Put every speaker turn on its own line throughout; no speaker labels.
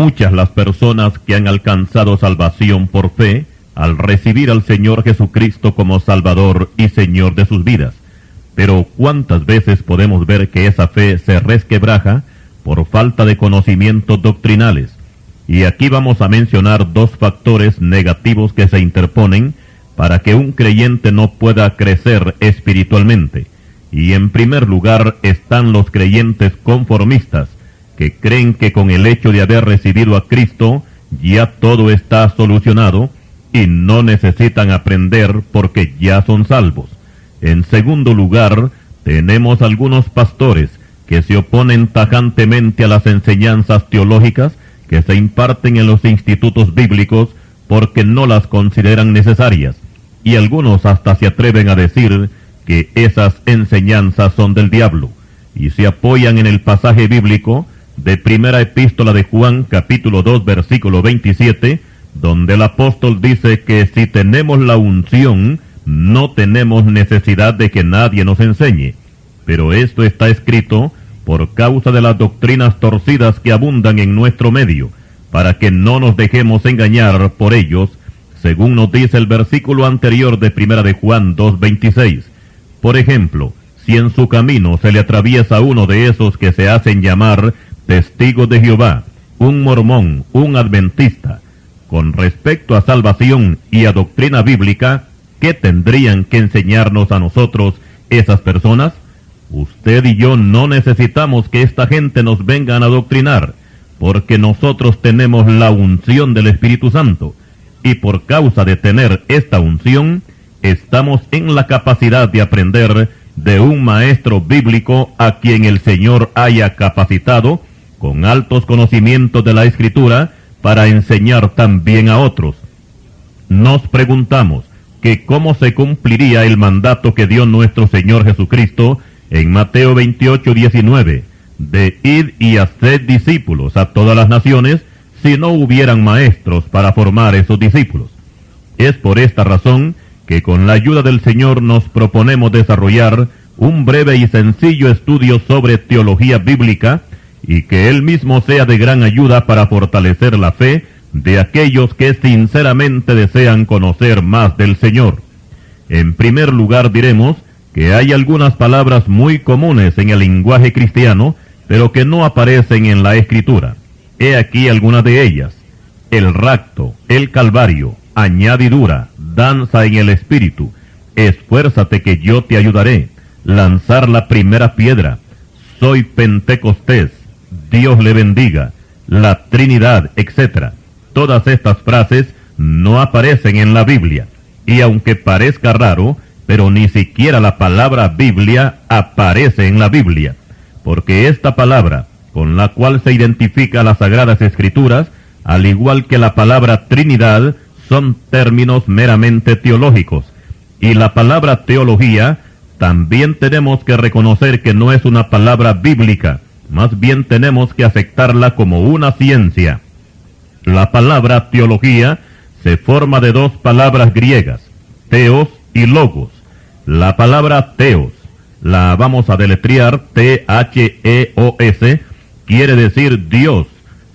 muchas las personas que han alcanzado salvación por fe al recibir al Señor Jesucristo como Salvador y Señor de sus vidas. Pero ¿cuántas veces podemos ver que esa fe se resquebraja por falta de conocimientos doctrinales? Y aquí vamos a mencionar dos factores negativos que se interponen para que un creyente no pueda crecer espiritualmente. Y en primer lugar están los creyentes conformistas, que creen que con el hecho de haber recibido a Cristo ya todo está solucionado y no necesitan aprender porque ya son salvos. En segundo lugar, tenemos algunos pastores que se oponen tajantemente a las enseñanzas teológicas que se imparten en los institutos bíblicos porque no las consideran necesarias, y algunos hasta se atreven a decir que esas enseñanzas son del diablo, y se apoyan en el pasaje bíblico de primera epístola de Juan, capítulo 2, versículo 27, donde el apóstol dice que si tenemos la unción, no tenemos necesidad de que nadie nos enseñe. Pero esto está escrito por causa de las doctrinas torcidas que abundan en nuestro medio, para que no nos dejemos engañar por ellos, según nos dice el versículo anterior de primera de Juan 2:26. Por ejemplo, si en su camino se le atraviesa uno de esos que se hacen llamar testigos de Jehová, un mormón, un adventista, con respecto a salvación y a doctrina bíblica, ¿qué tendrían que enseñarnos a nosotros esas personas? Usted y yo no necesitamos que esta gente nos vengan a adoctrinar, porque nosotros tenemos la unción del Espíritu Santo, y por causa de tener esta unción, estamos en la capacidad de aprender de un maestro bíblico a quien el Señor haya capacitado con altos conocimientos de la Escritura para enseñar también a otros. Nos preguntamos que cómo se cumpliría el mandato que dio nuestro Señor Jesucristo en Mateo 28:19, de id y haced discípulos a todas las naciones, si no hubieran maestros para formar esos discípulos. Es por esta razón que con la ayuda del Señor nos proponemos desarrollar un breve y sencillo estudio sobre teología bíblica, y que Él mismo sea de gran ayuda para fortalecer la fe de aquellos que sinceramente desean conocer más del Señor. En primer lugar diremos que hay algunas palabras muy comunes en el lenguaje cristiano, pero que no aparecen en la Escritura. He aquí algunas de ellas: el rapto, el calvario, añadidura, danza en el espíritu, esfuérzate que yo te ayudaré, lanzar la primera piedra, soy Pentecostés, Dios le bendiga, la Trinidad, etc. Todas estas frases no aparecen en la Biblia, y aunque parezca raro, pero ni siquiera la palabra Biblia aparece en la Biblia, porque esta palabra, con la cual se identifica las Sagradas Escrituras, al igual que la palabra Trinidad, son términos meramente teológicos, y la palabra teología también tenemos que reconocer que no es una palabra bíblica, más bien tenemos que aceptarla como una ciencia. La palabra teología se forma de dos palabras griegas, theos y logos. La palabra theos, la vamos a deletrear T-H-E-O-S, quiere decir Dios.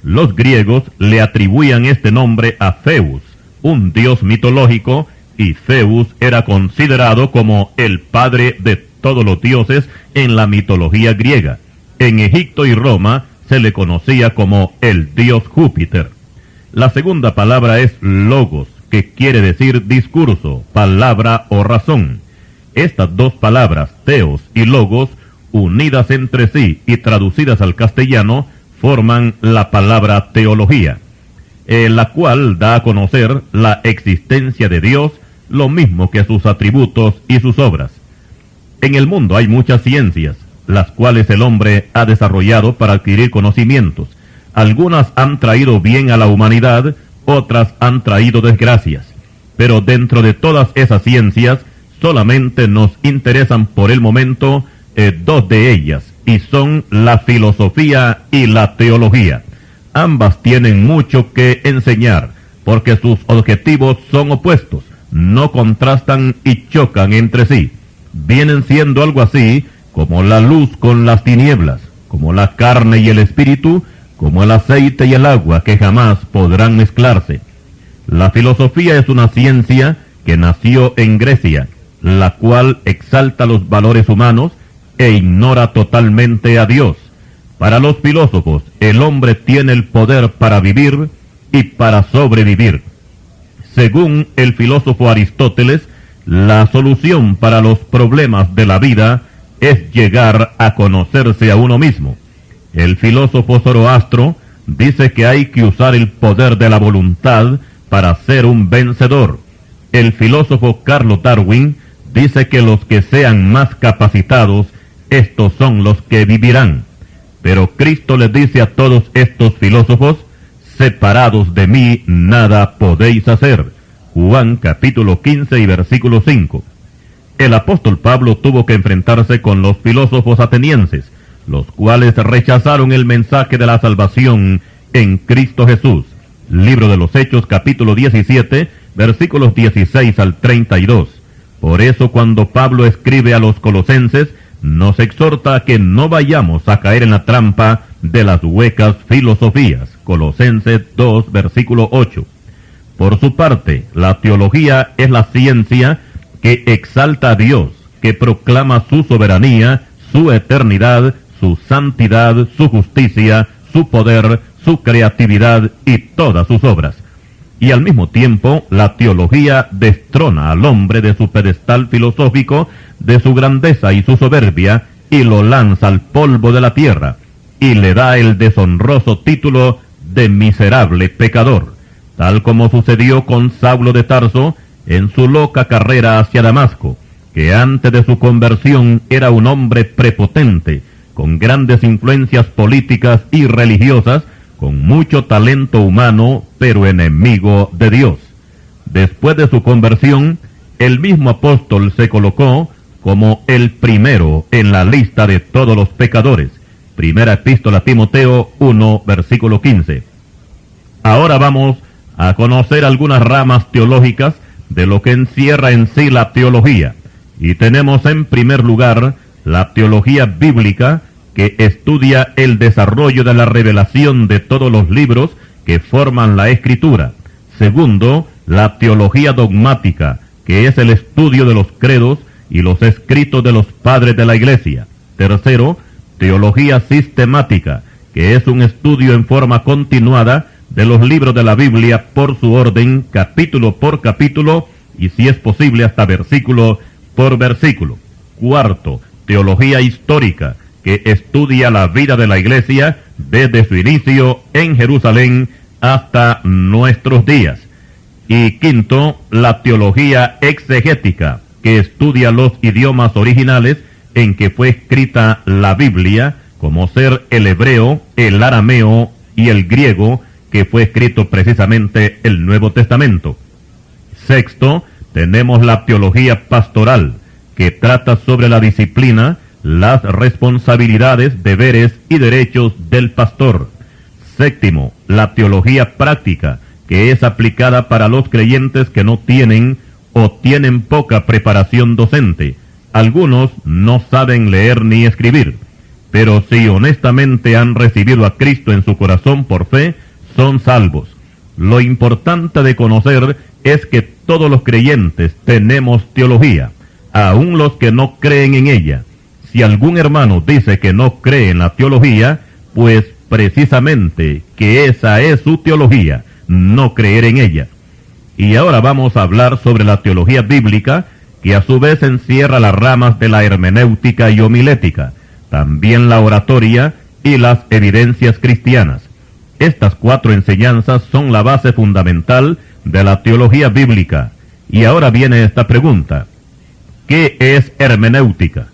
Los griegos le atribuían este nombre a Zeus, un dios mitológico, y Zeus era considerado como el padre de todos los dioses en la mitología griega. En Egipto y Roma se le conocía como el dios Júpiter. La segunda palabra es logos, que quiere decir discurso, palabra o razón. Estas dos palabras, theos y logos, unidas entre sí y traducidas al castellano, forman la palabra teología, la cual da a conocer la existencia de Dios, lo mismo que sus atributos y sus obras. En el mundo hay muchas ciencias, las cuales el hombre ha desarrollado para adquirir conocimientos. Algunas han traído bien a la humanidad, otras han traído desgracias. Pero dentro de todas esas ciencias, solamente nos interesan por el momento dos de ellas, y son la filosofía y la teología. Ambas tienen mucho que enseñar, porque sus objetivos son opuestos, no contrastan y chocan entre sí. Vienen siendo algo así como la luz con las tinieblas, como la carne y el espíritu, como el aceite y el agua que jamás podrán mezclarse. La filosofía es una ciencia que nació en Grecia, la cual exalta los valores humanos e ignora totalmente a Dios. Para los filósofos, el hombre tiene el poder para vivir y para sobrevivir. Según el filósofo Aristóteles, la solución para los problemas de la vida es llegar a conocerse a uno mismo. El filósofo Zoroastro dice que hay que usar el poder de la voluntad para ser un vencedor. El filósofo Carlos Darwin dice que los que sean más capacitados, estos son los que vivirán. Pero Cristo les dice a todos estos filósofos: separados de mí nada podéis hacer. Juan capítulo 15 y versículo 5. El apóstol Pablo tuvo que enfrentarse con los filósofos atenienses, los cuales rechazaron el mensaje de la salvación en Cristo Jesús. Libro de los Hechos capítulo 17, versículos 16 al 32. Por eso cuando Pablo escribe a los colosenses, nos exhorta a que no vayamos a caer en la trampa de las huecas filosofías. Colosenses 2, versículo 8. Por su parte, la teología es la ciencia que exalta a Dios, que proclama su soberanía, su eternidad, su santidad, su justicia, su poder, su creatividad y todas sus obras. Y al mismo tiempo, la teología destrona al hombre de su pedestal filosófico, de su grandeza y su soberbia, y lo lanza al polvo de la tierra, y le da el deshonroso título de miserable pecador, tal como sucedió con Saulo de Tarso en su loca carrera hacia Damasco, que antes de su conversión era un hombre prepotente, con grandes influencias políticas y religiosas, con mucho talento humano, pero enemigo de Dios. Después de su conversión, el mismo apóstol se colocó como el primero en la lista de todos los pecadores. Primera epístola a Timoteo 1, versículo 15. Ahora vamos a conocer algunas ramas teológicas de lo que encierra en sí la teología. Y tenemos en primer lugar la teología bíblica, que estudia el desarrollo de la revelación de todos los libros que forman la Escritura. Segundo, la teología dogmática, que es el estudio de los credos y los escritos de los padres de la Iglesia. Tercero, teología sistemática, que es un estudio en forma continuada de los libros de la Biblia por su orden, capítulo por capítulo, y si es posible hasta versículo por versículo. Cuarto, teología histórica, que estudia la vida de la Iglesia desde su inicio en Jerusalén hasta nuestros días. Y quinto, la teología exegética, que estudia los idiomas originales en que fue escrita la Biblia, como ser el hebreo, el arameo y el griego, que fue escrito precisamente el Nuevo Testamento. Sexto, tenemos la teología pastoral, que trata sobre la disciplina, las responsabilidades, deberes y derechos del pastor. Séptimo, la teología práctica, que es aplicada para los creyentes que no tienen o tienen poca preparación docente. Algunos no saben leer ni escribir, pero si honestamente han recibido a Cristo en su corazón por fe, son salvos. Lo importante de conocer es que todos los creyentes tenemos teología, aun los que no creen en ella. Si algún hermano dice que no cree en la teología, pues precisamente que esa es su teología, no creer en ella. Y ahora vamos a hablar sobre la teología bíblica, que a su vez encierra las ramas de la hermenéutica y homilética, también la oratoria y las evidencias cristianas. Estas cuatro enseñanzas son la base fundamental de la teología bíblica. Y ahora viene esta pregunta: ¿qué es hermenéutica?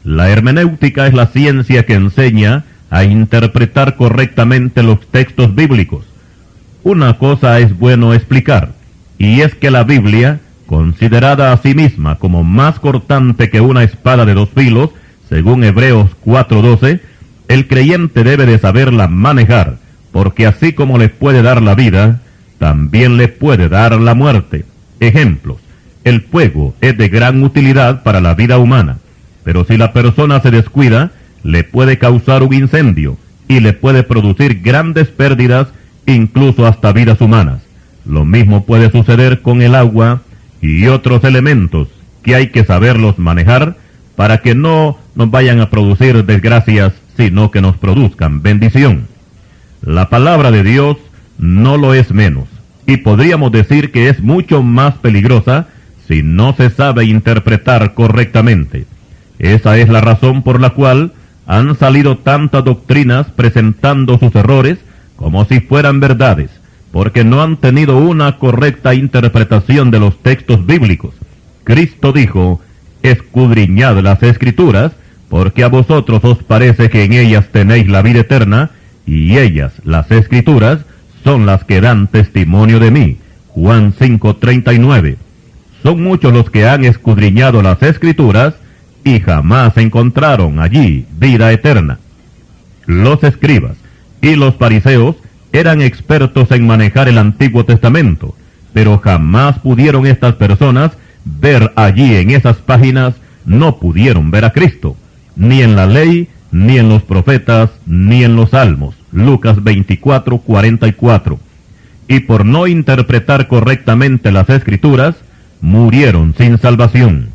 La hermenéutica es la ciencia que enseña a interpretar correctamente los textos bíblicos. Una cosa es bueno explicar, y es que la Biblia, considerada a sí misma como más cortante que una espada de dos filos, según Hebreos 4:12, el creyente debe de saberla manejar, porque así como le puede dar la vida, también le puede dar la muerte. Ejemplos: el fuego es de gran utilidad para la vida humana, pero si la persona se descuida, le puede causar un incendio, y le puede producir grandes pérdidas, incluso hasta vidas humanas. Lo mismo puede suceder con el agua y otros elementos que hay que saberlos manejar para que no nos vayan a producir desgracias, sino que nos produzcan bendición. La palabra de Dios no lo es menos, y podríamos decir que es mucho más peligrosa si no se sabe interpretar correctamente. Esa es la razón por la cual han salido tantas doctrinas presentando sus errores como si fueran verdades, porque no han tenido una correcta interpretación de los textos bíblicos. Cristo dijo: escudriñad las Escrituras, porque a vosotros os parece que en ellas tenéis la vida eterna, y ellas, las Escrituras, son las que dan testimonio de mí. Juan 5:39. Son muchos los que han escudriñado las Escrituras y jamás encontraron allí vida eterna. Los escribas y los fariseos eran expertos en manejar el Antiguo Testamento, pero jamás pudieron estas personas ver allí en esas páginas, no pudieron ver a Cristo, ni en la ley, ni en los profetas, ni en los salmos. Lucas 24:44. Y por no interpretar correctamente las Escrituras, murieron sin salvación.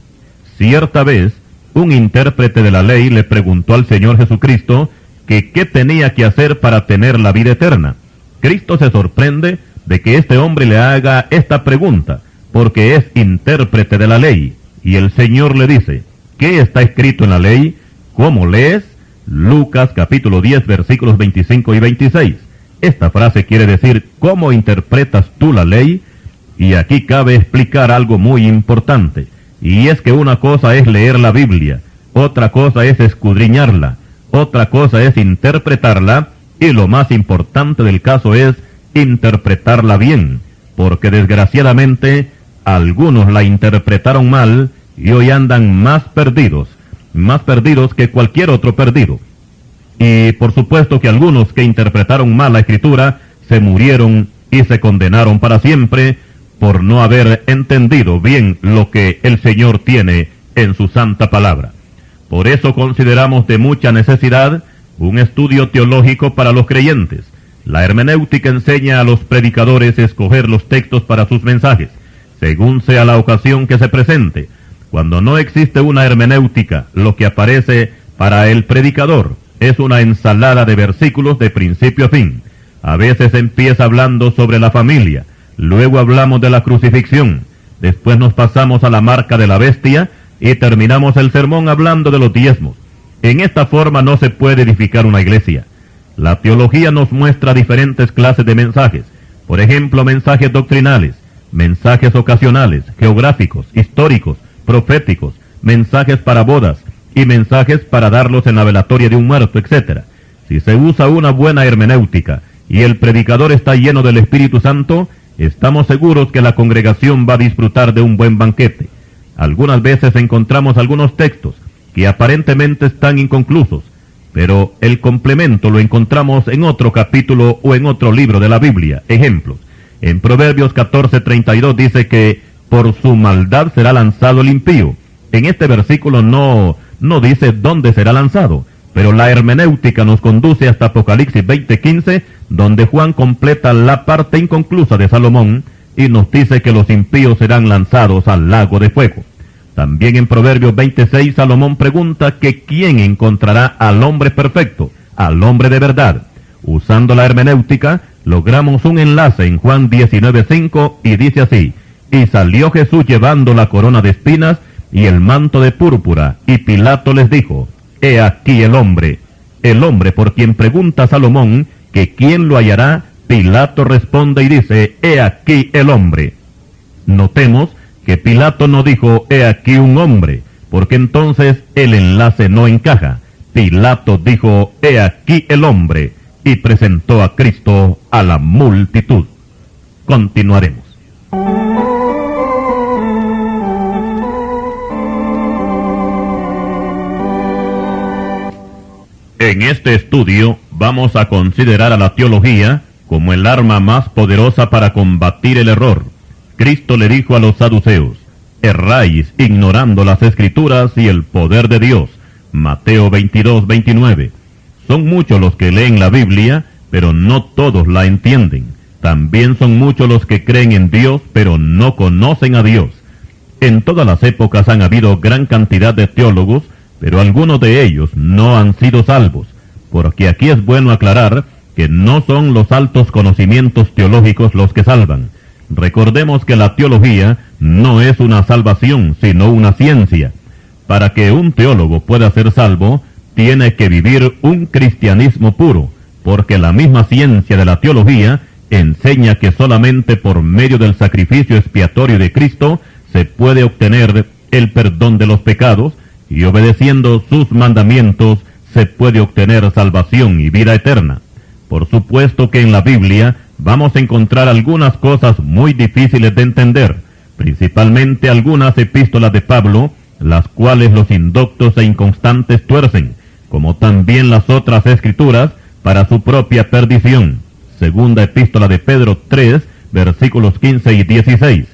Cierta vez, un intérprete de la ley le preguntó al Señor Jesucristo que qué tenía que hacer para tener la vida eterna. Cristo se sorprende de que este hombre le haga esta pregunta, porque es intérprete de la ley, y el Señor le dice: ¿qué está escrito en la ley? ¿Cómo lees? Lucas capítulo 10 versículos 25 y 26. Esta frase quiere decir: ¿cómo interpretas tú la ley? Y aquí cabe explicar algo muy importante, y es que una cosa es leer la Biblia, otra cosa es escudriñarla, otra cosa es interpretarla, y lo más importante del caso es interpretarla bien, porque desgraciadamente algunos la interpretaron mal y hoy andan más perdidos que cualquier otro perdido. Y por supuesto que algunos que interpretaron mal la Escritura se murieron y se condenaron para siempre por no haber entendido bien lo que el Señor tiene en su santa palabra. Por eso consideramos de mucha necesidad un estudio teológico para los creyentes. La hermenéutica enseña a los predicadores a escoger los textos para sus mensajes, según sea la ocasión que se presente. Cuando no existe una hermenéutica, lo que aparece para el predicador es una ensalada de versículos de principio a fin. A veces empieza hablando sobre la familia, luego hablamos de la crucifixión, después nos pasamos a la marca de la bestia y terminamos el sermón hablando de los diezmos. En esta forma no se puede edificar una iglesia. La teología nos muestra diferentes clases de mensajes, por ejemplo, mensajes doctrinales, mensajes ocasionales, geográficos, históricos, proféticos, mensajes para bodas y mensajes para darlos en la velatoria de un muerto, etc. Si se usa una buena hermenéutica y el predicador está lleno del Espíritu Santo, estamos seguros que la congregación va a disfrutar de un buen banquete. Algunas veces encontramos algunos textos que aparentemente están inconclusos, pero el complemento lo encontramos en otro capítulo o en otro libro de la Biblia. Ejemplos: en Proverbios 14:32 dice que por su maldad será lanzado el impío. En este versículo no dice dónde será lanzado, pero la hermenéutica nos conduce hasta Apocalipsis 20:15, donde Juan completa la parte inconclusa de Salomón y nos dice que los impíos serán lanzados al lago de fuego. También en Proverbios 26 Salomón pregunta que quién encontrará al hombre perfecto, al hombre de verdad. Usando la hermenéutica logramos un enlace en Juan 19:5 y dice así: y salió Jesús llevando la corona de espinas y el manto de púrpura, y Pilato les dijo: he aquí el hombre por quien pregunta Salomón que quién lo hallará. Pilato responde y dice: he aquí el hombre. Notemos que Pilato no dijo: he aquí un hombre, porque entonces el enlace no encaja. Pilato dijo: he aquí el hombre, y presentó a Cristo a la multitud. Continuaremos. En este estudio vamos a considerar a la teología como el arma más poderosa para combatir el error. Cristo le dijo a los saduceos: erráis ignorando las Escrituras y el poder de Dios. Mateo 22:29. son muchos los que leen la Biblia, pero no todos la entienden. También son muchos los que creen en Dios, pero no conocen a Dios. En todas las épocas han habido gran cantidad de teólogos, pero algunos de ellos no han sido salvos, porque aquí es bueno aclarar que no son los altos conocimientos teológicos los que salvan. Recordemos que la teología no es una salvación, sino una ciencia. Para que un teólogo pueda ser salvo, tiene que vivir un cristianismo puro, porque la misma ciencia de la teología enseña que solamente por medio del sacrificio expiatorio de Cristo se puede obtener el perdón de los pecados, y obedeciendo sus mandamientos se puede obtener salvación y vida eterna. Por supuesto que en la Biblia vamos a encontrar algunas cosas muy difíciles de entender, principalmente algunas epístolas de Pablo, las cuales los indoctos e inconstantes tuercen, como también las otras escrituras, para su propia perdición. Segunda epístola de Pedro 3, versículos 15 y 16.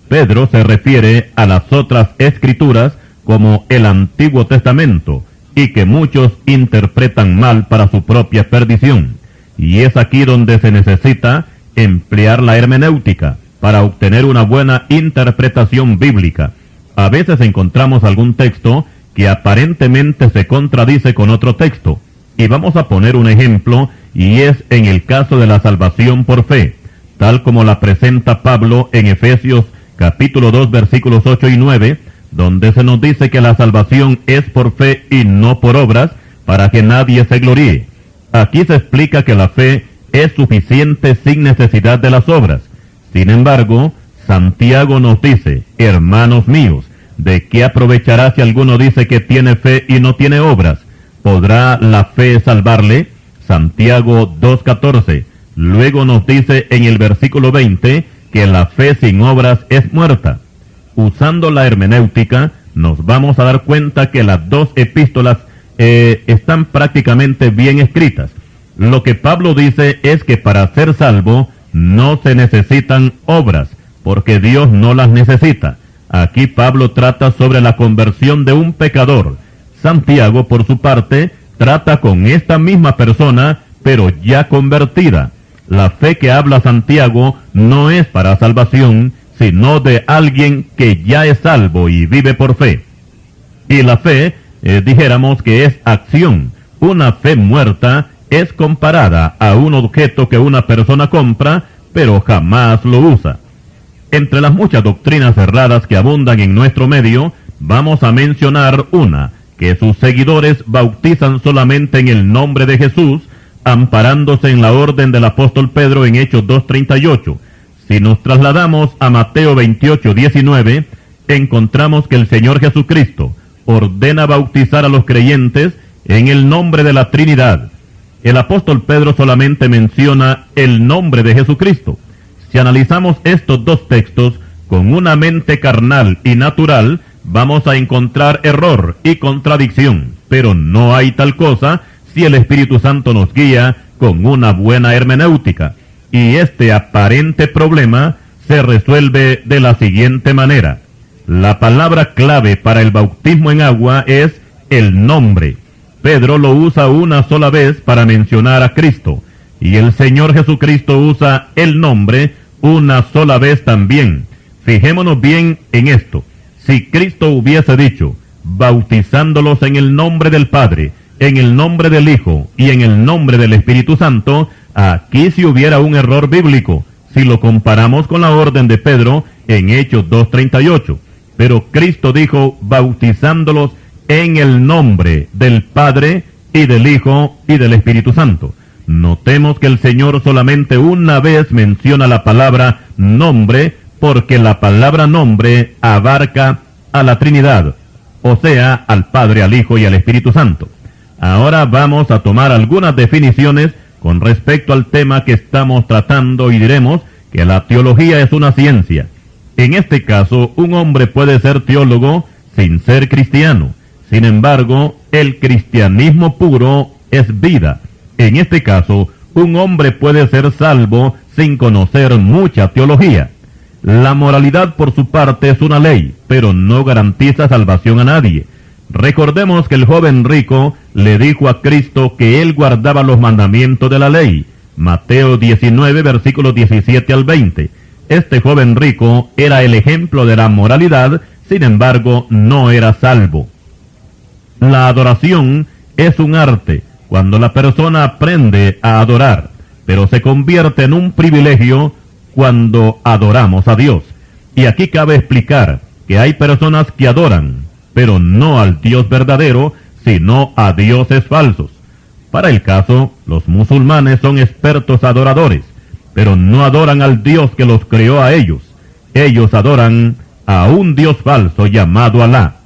Pedro se refiere a las otras escrituras como el Antiguo Testamento, y que muchos interpretan mal para su propia perdición. Y es aquí donde se necesita emplear la hermenéutica para obtener una buena interpretación bíblica. A veces encontramos algún texto que aparentemente se contradice con otro texto, y vamos a poner un ejemplo, y es en el caso de la salvación por fe, tal como la presenta Pablo en Efesios capítulo 2 versículos 8 y 9, donde se nos dice que la salvación es por fe y no por obras, para que nadie se gloríe. Aquí se explica que la fe es suficiente sin necesidad de las obras. Sin embargo, Santiago nos dice: hermanos míos, ¿de qué aprovechará si alguno dice que tiene fe y no tiene obras? ¿Podrá la fe salvarle? Santiago 2:14. Luego nos dice en el versículo 20 que la fe sin obras es muerta. Usando la hermenéutica, nos vamos a dar cuenta que las dos epístolas están prácticamente bien escritas. Lo que Pablo dice es que para ser salvo no se necesitan obras, porque Dios no las necesita. Aquí Pablo trata sobre la conversión de un pecador. Santiago, por su parte, trata con esta misma persona, pero ya convertida. La fe que habla Santiago no es para salvación, sino de alguien que ya es salvo y vive por fe. Y la fe, dijéramos que es acción. Una fe muerta es comparada a un objeto que una persona compra, pero jamás lo usa. Entre las muchas doctrinas erradas que abundan en nuestro medio, vamos a mencionar una, que sus seguidores bautizan solamente en el nombre de Jesús, amparándose en la orden del apóstol Pedro en Hechos 2:38. Si nos trasladamos a Mateo 28:19, encontramos que el Señor Jesucristo ordena bautizar a los creyentes en el nombre de la Trinidad. El apóstol Pedro solamente menciona el nombre de Jesucristo. Si analizamos estos dos textos con una mente carnal y natural, vamos a encontrar error y contradicción, pero no hay tal cosa si el Espíritu Santo nos guía con una buena hermenéutica. Y este aparente problema se resuelve de la siguiente manera. La palabra clave para el bautismo en agua es el nombre. Pedro lo usa una sola vez para mencionar a Cristo, y el Señor Jesucristo usa el nombre una sola vez también. Fijémonos bien en esto. Si Cristo hubiese dicho, bautizándolos en el nombre del Padre, en el nombre del Hijo y en el nombre del Espíritu Santo, aquí sí hubiera un error bíblico, si lo comparamos con la orden de Pedro en Hechos 2:38. Pero Cristo dijo, bautizándolos en el nombre del Padre y del Hijo y del Espíritu Santo. Notemos que el Señor solamente una vez menciona la palabra nombre, porque la palabra nombre abarca a la Trinidad, o sea, al Padre, al Hijo y al Espíritu Santo. Ahora vamos a tomar algunas definiciones con respecto al tema que estamos tratando y diremos que la teología es una ciencia. En este caso, un hombre puede ser teólogo sin ser cristiano. Sin embargo, el cristianismo puro es vida. En este caso, un hombre puede ser salvo sin conocer mucha teología. La moralidad por su parte es una ley, pero no garantiza salvación a nadie. Recordemos que el joven rico le dijo a Cristo que él guardaba los mandamientos de la ley. Mateo 19, versículos 17 al 20. Este joven rico era el ejemplo de la moralidad, sin embargo, no era salvo. La adoración es un arte cuando la persona aprende a adorar, pero se convierte en un privilegio cuando adoramos a Dios. Y aquí cabe explicar que hay personas que adoran, pero no al Dios verdadero, sino a dioses falsos. Para el caso, los musulmanes son expertos adoradores, pero no adoran al Dios que los creó a ellos. Ellos adoran a un Dios falso llamado Alá.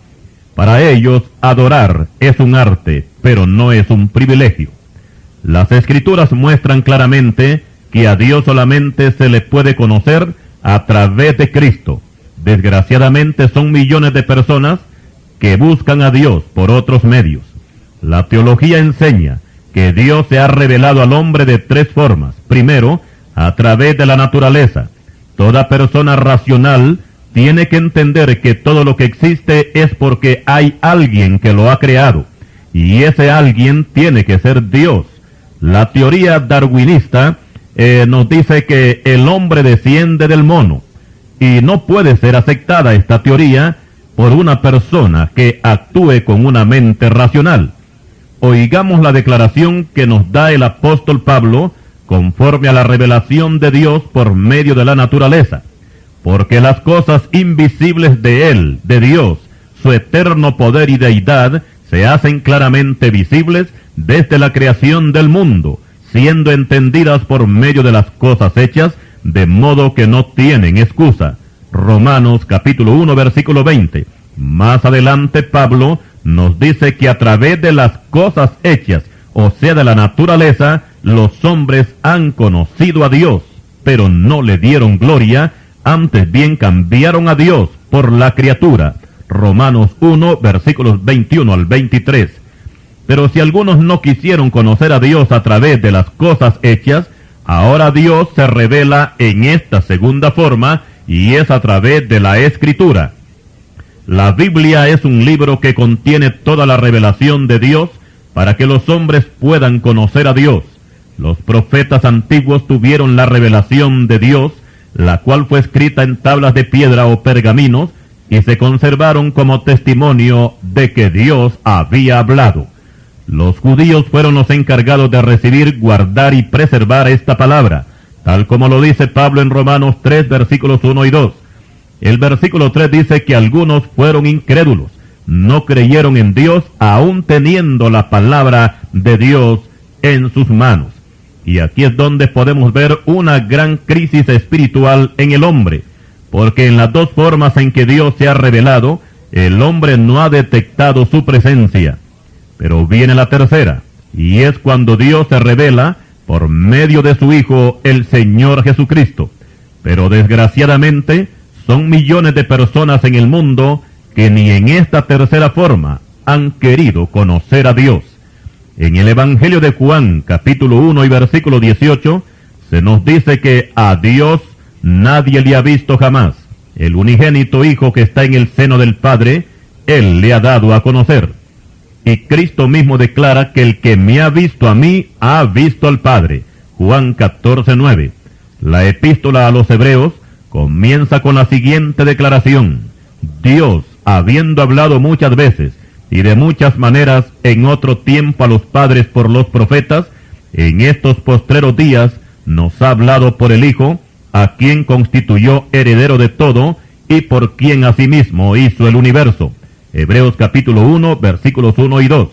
Para ellos, adorar es un arte, pero no es un privilegio. Las Escrituras muestran claramente que a Dios solamente se le puede conocer a través de Cristo. Desgraciadamente son millones de personas que buscan a Dios por otros medios. La teología enseña que Dios se ha revelado al hombre de tres formas. Primero, a través de la naturaleza. Toda persona racional tiene que entender que todo lo que existe es porque hay alguien que lo ha creado, y ese alguien tiene que ser Dios. La teoría darwinista nos dice que el hombre desciende del mono, y no puede ser aceptada esta teoría por una persona que actúe con una mente racional. Oigamos la declaración que nos da el apóstol Pablo conforme a la revelación de Dios por medio de la naturaleza. Porque las cosas invisibles de Él, de Dios, su eterno poder y deidad, se hacen claramente visibles desde la creación del mundo, siendo entendidas por medio de las cosas hechas, de modo que no tienen excusa. Romanos capítulo 1, versículo 20. Más adelante Pablo nos dice que a través de las cosas hechas, o sea de la naturaleza, los hombres han conocido a Dios, pero no le dieron gloria, antes bien cambiaron a Dios por la criatura. Romanos 1, versículos 21 al 23. Pero si algunos no quisieron conocer a Dios a través de las cosas hechas, ahora Dios se revela en esta segunda forma, y es a través de la Escritura. La Biblia es un libro que contiene toda la revelación de Dios para que los hombres puedan conocer a Dios. Los profetas antiguos tuvieron la revelación de Dios, la cual fue escrita en tablas de piedra o pergaminos, y se conservaron como testimonio de que Dios había hablado. Los judíos fueron los encargados de recibir, guardar y preservar esta palabra, tal como lo dice Pablo en Romanos 3, versículos 1 y 2. El versículo 3 dice que algunos fueron incrédulos, no creyeron en Dios, aún teniendo la palabra de Dios en sus manos. Y aquí es donde podemos ver una gran crisis espiritual en el hombre, porque en las dos formas en que Dios se ha revelado, el hombre no ha detectado su presencia. Pero viene la tercera, y es cuando Dios se revela por medio de su Hijo, el Señor Jesucristo. Pero desgraciadamente, son millones de personas en el mundo que ni en esta tercera forma han querido conocer a Dios. En el Evangelio de Juan, capítulo 1 y versículo 18, se nos dice que a Dios nadie le ha visto jamás. El unigénito Hijo que está en el seno del Padre, Él le ha dado a conocer. Y Cristo mismo declara que el que me ha visto a mí, ha visto al Padre. Juan 14, 9. La epístola a los Hebreos comienza con la siguiente declaración: Dios, habiendo hablado muchas veces y de muchas maneras en otro tiempo a los padres por los profetas, en estos postreros días nos ha hablado por el Hijo, a quien constituyó heredero de todo y por quien asimismo hizo el universo. Hebreos capítulo 1, versículos 1 y 2.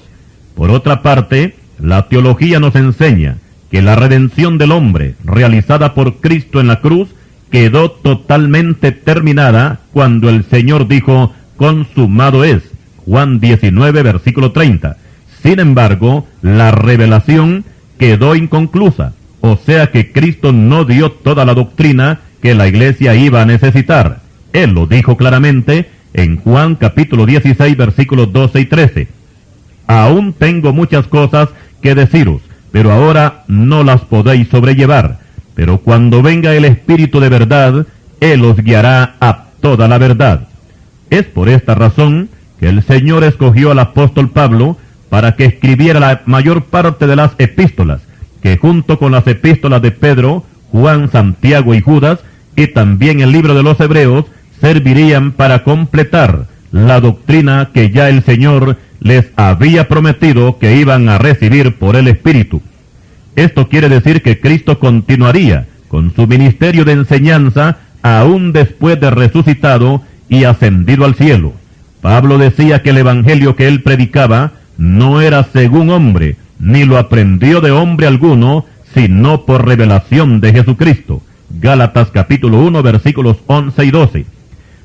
Por otra parte, la teología nos enseña que la redención del hombre, realizada por Cristo en la cruz, quedó totalmente terminada cuando el Señor dijo, consumado es. Juan 19, versículo 30. Sin embargo, la revelación quedó inconclusa, o sea que Cristo no dio toda la doctrina que la iglesia iba a necesitar. Él lo dijo claramente en Juan capítulo 16, versículos 12 y 13. Aún tengo muchas cosas que deciros, pero ahora no las podéis sobrellevar. Pero cuando venga el Espíritu de verdad, Él os guiará a toda la verdad. Es por esta razón que el Señor escogió al apóstol Pablo para que escribiera la mayor parte de las epístolas, que junto con las epístolas de Pedro, Juan, Santiago y Judas, y también el libro de los Hebreos, servirían para completar la doctrina que ya el Señor les había prometido que iban a recibir por el Espíritu. Esto quiere decir que Cristo continuaría con su ministerio de enseñanza aún después de resucitado y ascendido al cielo. Pablo decía que el evangelio que él predicaba no era según hombre, ni lo aprendió de hombre alguno, sino por revelación de Jesucristo. Gálatas capítulo 1, versículos 11 y 12.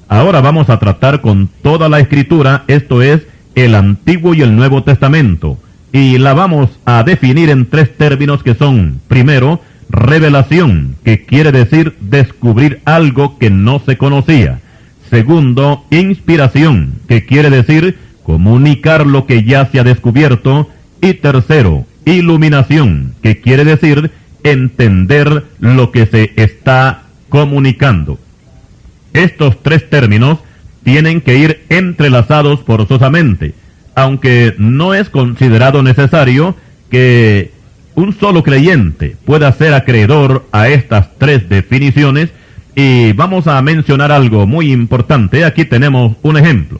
Ahora vamos a tratar con toda la Escritura, esto es, el Antiguo y el Nuevo Testamento, y la vamos a definir en tres términos que son, primero, revelación, que quiere decir descubrir algo que no se conocía. Segundo, inspiración, que quiere decir comunicar lo que ya se ha descubierto. Y tercero, iluminación, que quiere decir entender lo que se está comunicando. Estos tres términos tienen que ir entrelazados forzosamente, aunque no es considerado necesario que un solo creyente pueda ser acreedor a estas tres definiciones, y vamos a mencionar algo muy importante. Aquí tenemos un ejemplo.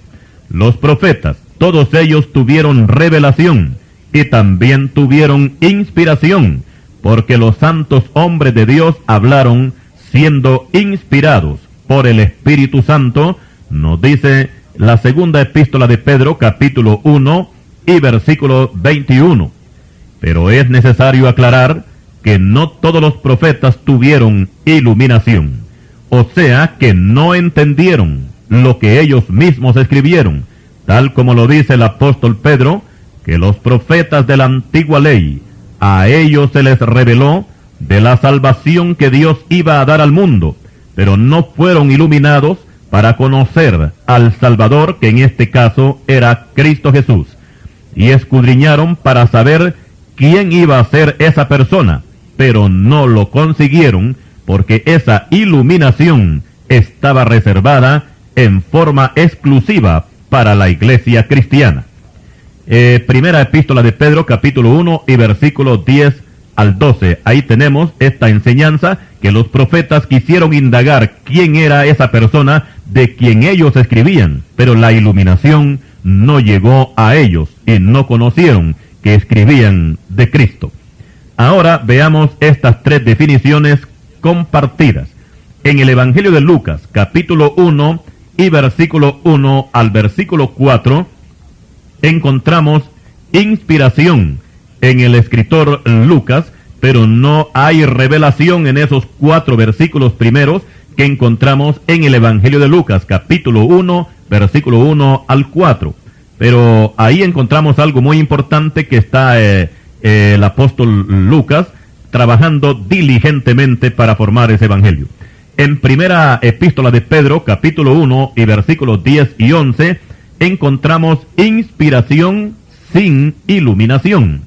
Los profetas, todos ellos tuvieron revelación y también tuvieron inspiración, porque los santos hombres de Dios hablaron siendo inspirados por el Espíritu Santo, nos dice la segunda epístola de Pedro, capítulo 1 y versículo 21. Pero es necesario aclarar que no todos los profetas tuvieron iluminación, o sea que no entendieron lo que ellos mismos escribieron, tal como lo dice el apóstol Pedro, que los profetas de la antigua ley, a ellos se les reveló de la salvación que Dios iba a dar al mundo, pero no fueron iluminados para conocer al Salvador, que en este caso era Cristo Jesús, y escudriñaron para saber quién iba a ser esa persona, pero no lo consiguieron, porque esa iluminación estaba reservada en forma exclusiva para la iglesia cristiana. Primera epístola de Pedro, capítulo 1 y versículos 10 al 12. Ahí tenemos esta enseñanza, que los profetas quisieron indagar quién era esa persona de quien ellos escribían, pero la iluminación no llegó a ellos y no conocieron que escribían de Cristo. Ahora veamos estas tres definiciones compartidas. En el Evangelio de Lucas, capítulo 1 y versículo 1 al versículo 4, encontramos inspiración en el escritor Lucas, pero no hay revelación en esos 4 versículos primeros que encontramos en el Evangelio de Lucas, capítulo 1, versículo 1 al 4. Pero ahí encontramos algo muy importante, que está el apóstol Lucas trabajando diligentemente para formar ese Evangelio. En primera epístola de Pedro, capítulo 1 y versículos 10 y 11, encontramos inspiración sin iluminación.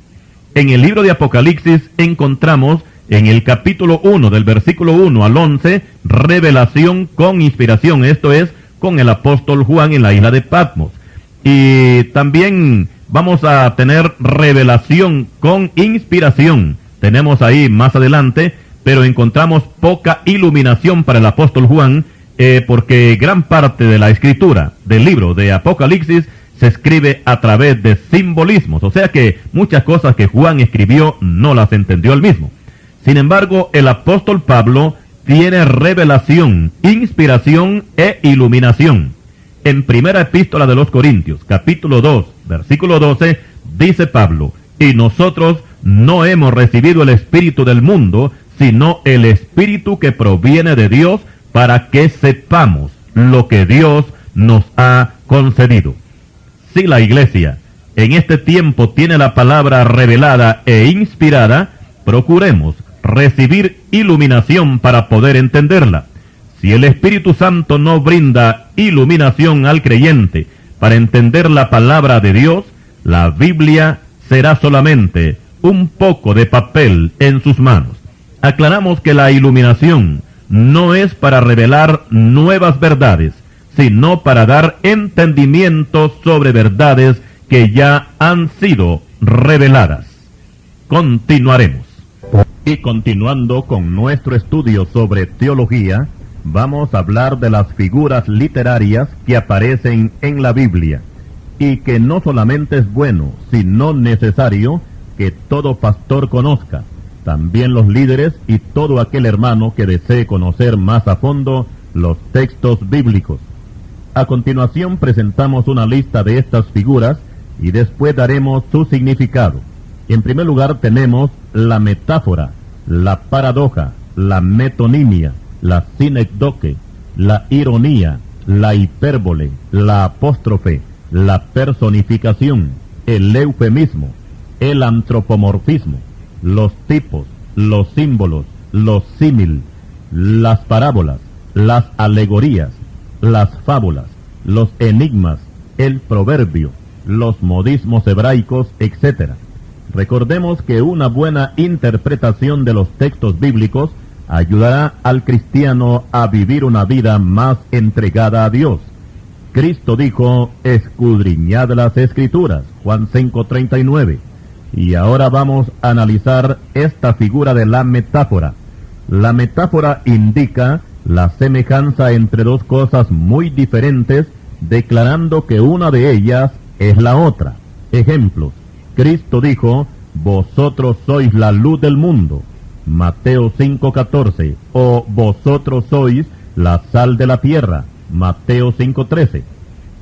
En el libro de Apocalipsis encontramos en el capítulo 1 del versículo 1 al 11, revelación con inspiración, esto es, con el apóstol Juan en la isla de Patmos. Y también vamos a tener revelación con inspiración, tenemos ahí más adelante, pero encontramos poca iluminación para el apóstol Juan, porque gran parte de la escritura del libro de Apocalipsis se escribe a través de simbolismos, o sea que muchas cosas que Juan escribió no las entendió él mismo. Sin embargo, el apóstol Pablo tiene revelación, inspiración e iluminación. En primera epístola de los Corintios, capítulo 2, versículo 12, dice Pablo: y nosotros no hemos recibido el espíritu del mundo, sino el espíritu que proviene de Dios, para que sepamos lo que Dios nos ha concedido. Si la iglesia en este tiempo tiene la palabra revelada e inspirada, procuremos recibir iluminación para poder entenderla. Si el Espíritu Santo no brinda iluminación al creyente para entender la palabra de Dios, la Biblia será solamente un poco de papel en sus manos. Aclaramos que la iluminación no es para revelar nuevas verdades, sino para dar entendimiento sobre verdades que ya han sido reveladas. Continuaremos. Y continuando con nuestro estudio sobre teología, vamos a hablar de las figuras literarias que aparecen en la Biblia, y que no solamente es bueno, sino necesario que todo pastor conozca, también los líderes y todo aquel hermano que desee conocer más a fondo los textos bíblicos. A continuación presentamos una lista de estas figuras y después daremos su significado. En primer lugar tenemos la metáfora, la paradoja, la metonimia, la sinecdoque, la ironía, la hipérbole, la apóstrofe, la personificación, el eufemismo, el antropomorfismo, los tipos, los símbolos, los símil, las parábolas, las alegorías, las fábulas, los enigmas, el proverbio, los modismos hebraicos, etc. Recordemos que una buena interpretación de los textos bíblicos ayudará al cristiano a vivir una vida más entregada a Dios. Cristo dijo, escudriñad las Escrituras, Juan 5:39. Y ahora vamos a analizar esta figura de la metáfora. La metáfora indica la semejanza entre dos cosas muy diferentes, declarando que una de ellas es la otra. Ejemplos. Cristo dijo, vosotros sois la luz del mundo, Mateo 5:14, o vosotros sois la sal de la tierra, Mateo 5:13.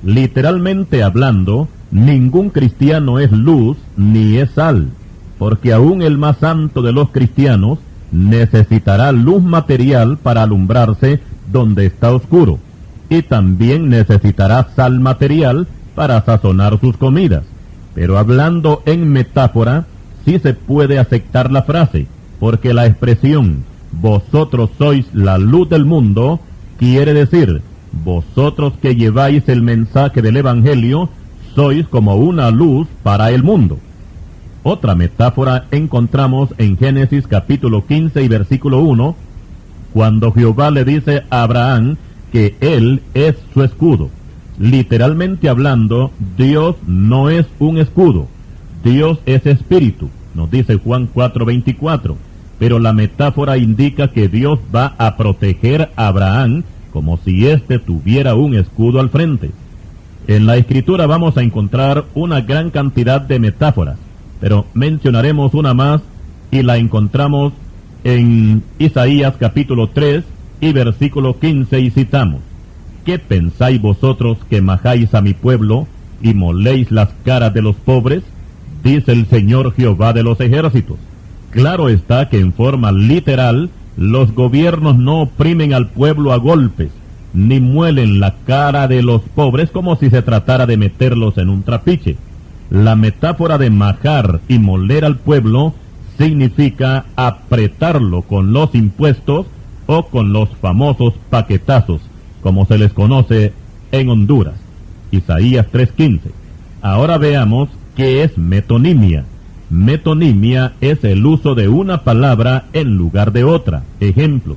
Literalmente hablando, ningún cristiano es luz ni es sal, porque aún el más santo de los cristianos necesitará luz material para alumbrarse donde está oscuro, y también necesitará sal material para sazonar sus comidas. Pero hablando en metáfora, sí se puede aceptar la frase, porque la expresión vosotros sois la luz del mundo quiere decir, vosotros que lleváis el mensaje del Evangelio, sois como una luz para el mundo. Otra metáfora encontramos en Génesis capítulo 15 y versículo 1, cuando Jehová le dice a Abraham que él es su escudo. Literalmente hablando, Dios no es un escudo, Dios es espíritu, nos dice Juan 4:24, pero la metáfora indica que Dios va a proteger a Abraham como si éste tuviera un escudo al frente. En la Escritura vamos a encontrar una gran cantidad de metáforas, pero mencionaremos una más y la encontramos en Isaías capítulo 3 y versículo 15 y citamos, ¿qué pensáis vosotros que majáis a mi pueblo y moléis las caras de los pobres? Dice el Señor Jehová de los ejércitos. Claro está que en forma literal, los gobiernos no oprimen al pueblo a golpes, ni muelen la cara de los pobres como si se tratara de meterlos en un trapiche. La metáfora de majar y moler al pueblo significa apretarlo con los impuestos o con los famosos paquetazos, como se les conoce en Honduras. Isaías 3:15. Ahora veamos qué es metonimia. Metonimia es el uso de una palabra en lugar de otra. Ejemplo,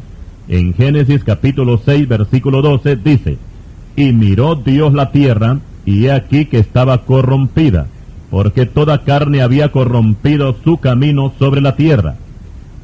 en Génesis capítulo 6 versículo 12 dice, y miró Dios la tierra, y he aquí que estaba corrompida, porque toda carne había corrompido su camino sobre la tierra.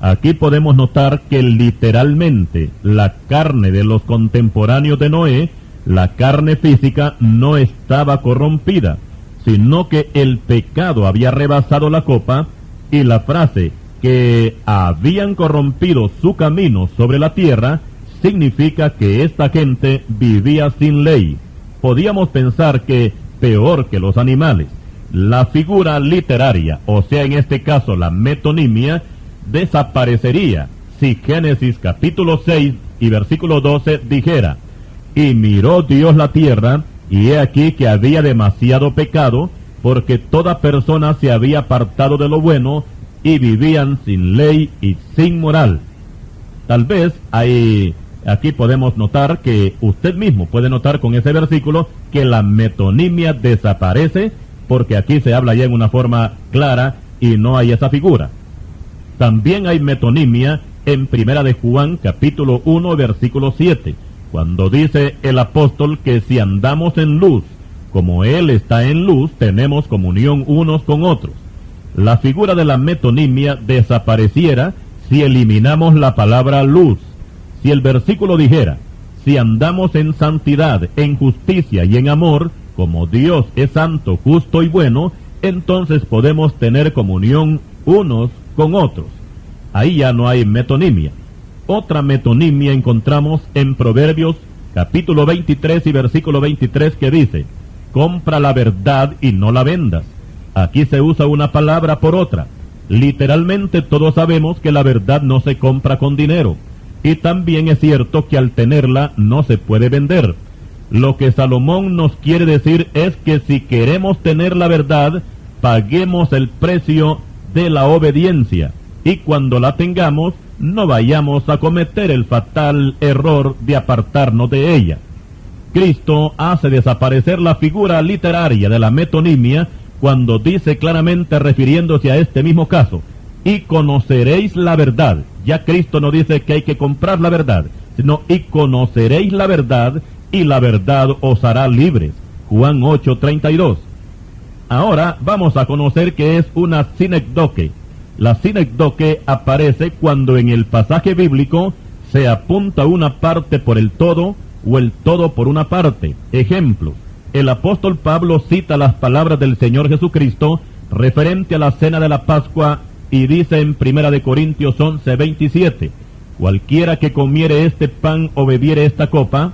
Aquí podemos notar que literalmente la carne de los contemporáneos de Noé, la carne física, no estaba corrompida, sino que el pecado había rebasado la copa, y la frase que habían corrompido su camino sobre la tierra significa que esta gente vivía sin ley. Podíamos pensar que peor que los animales. La figura literaria, o sea en este caso la metonimia, desaparecería si Génesis capítulo 6 y versículo 12 dijera, y miró Dios la tierra, y he aquí que había demasiado pecado, porque toda persona se había apartado de lo bueno, y vivían sin ley y sin moral. Tal vez aquí podemos notar que usted mismo puede notar con ese versículo que la metonimia desaparece, porque aquí se habla ya en una forma clara y no hay esa figura. También hay metonimia en Primera de Juan capítulo 1 versículo 7, cuando dice el apóstol que si andamos en luz, como Él está en luz, tenemos comunión unos con otros. La figura de la metonimia desapareciera si eliminamos la palabra luz. Si el versículo dijera, si andamos en santidad, en justicia y en amor, como Dios es santo, justo y bueno, entonces podemos tener comunión unos con otros. Ahí ya no hay metonimia. Otra metonimia encontramos en Proverbios capítulo 23 y versículo 23 que dice, compra la verdad y no la vendas. Aquí se usa una palabra por otra. Literalmente todos sabemos que la verdad no se compra con dinero. Y también es cierto que al tenerla no se puede vender. Lo que Salomón nos quiere decir es que si queremos tener la verdad, paguemos el precio de la obediencia. Y cuando la tengamos, no vayamos a cometer el fatal error de apartarnos de ella. Cristo hace desaparecer la figura literaria de la metonimia cuando dice claramente, refiriéndose a este mismo caso, y conoceréis la verdad. Ya Cristo no dice que hay que comprar la verdad, sino y conoceréis la verdad, y la verdad os hará libres. Juan 8:32. Ahora vamos a conocer qué es una sinecdoque. La sinecdoque aparece cuando en el pasaje bíblico se apunta una parte por el todo o el todo por una parte. Ejemplo, el apóstol Pablo cita las palabras del Señor Jesucristo referente a la cena de la Pascua y dice en 1 Corintios 11:27, cualquiera que comiere este pan o bebiere esta copa,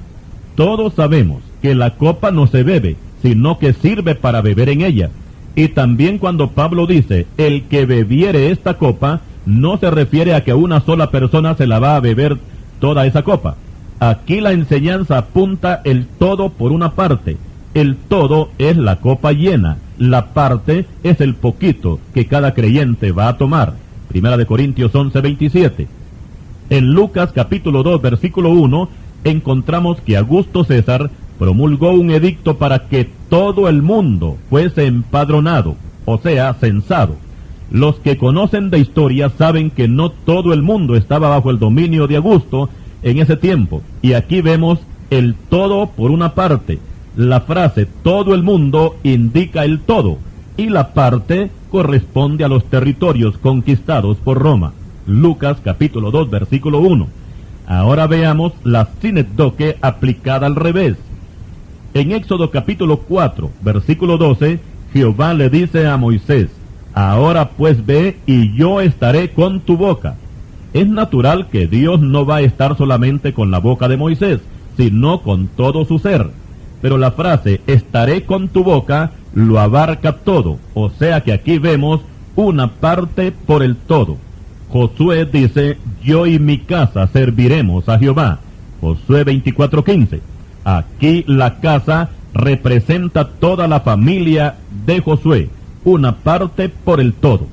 todos sabemos que la copa no se bebe, sino que sirve para beber en ella. Y también cuando Pablo dice, el que bebiere esta copa, no se refiere a que una sola persona se la va a beber toda esa copa. Aquí la enseñanza apunta el todo por una parte. El todo es la copa llena, la parte es el poquito que cada creyente va a tomar. 1 Corintios 11:27. En Lucas capítulo 2 versículo 1 encontramos que Augusto César promulgó un edicto para que todo el mundo fuese empadronado, o sea, censado. Los que conocen de historia saben que no todo el mundo estaba bajo el dominio de Augusto en ese tiempo. Y aquí vemos el todo por una parte. La frase todo el mundo indica el todo, y la parte corresponde a los territorios conquistados por Roma. Lucas capítulo 2 versículo 1. Ahora veamos la sinecdoque aplicada al revés. En Éxodo capítulo 4 versículo 12, Jehová le dice a Moisés, ahora pues ve y yo estaré con tu boca. Es natural que Dios no va a estar solamente con la boca de Moisés, sino con todo su ser. Pero la frase estaré con tu boca lo abarca todo, o sea que aquí vemos una parte por el todo. Josué dice, yo y mi casa serviremos a Jehová. Josué 24:15. Aquí la casa representa toda la familia de Josué, una parte por el todo.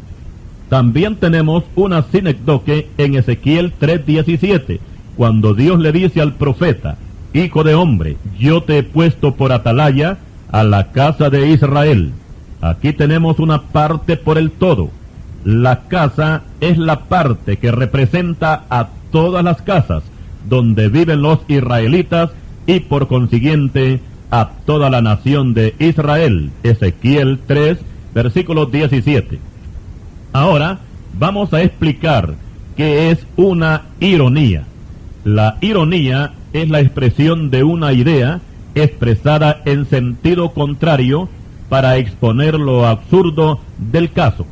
También tenemos una sinecdoque en Ezequiel 3:17, cuando Dios le dice al profeta, hijo de hombre, yo te he puesto por atalaya a la casa de Israel. Aquí tenemos una parte por el todo. La casa es la parte que representa a todas las casas donde viven los israelitas y por consiguiente a toda la nación de Israel. Ezequiel 3, versículo 17. Ahora vamos a explicar qué es una ironía. La ironía es la expresión de una idea expresada en sentido contrario para exponer lo absurdo del caso.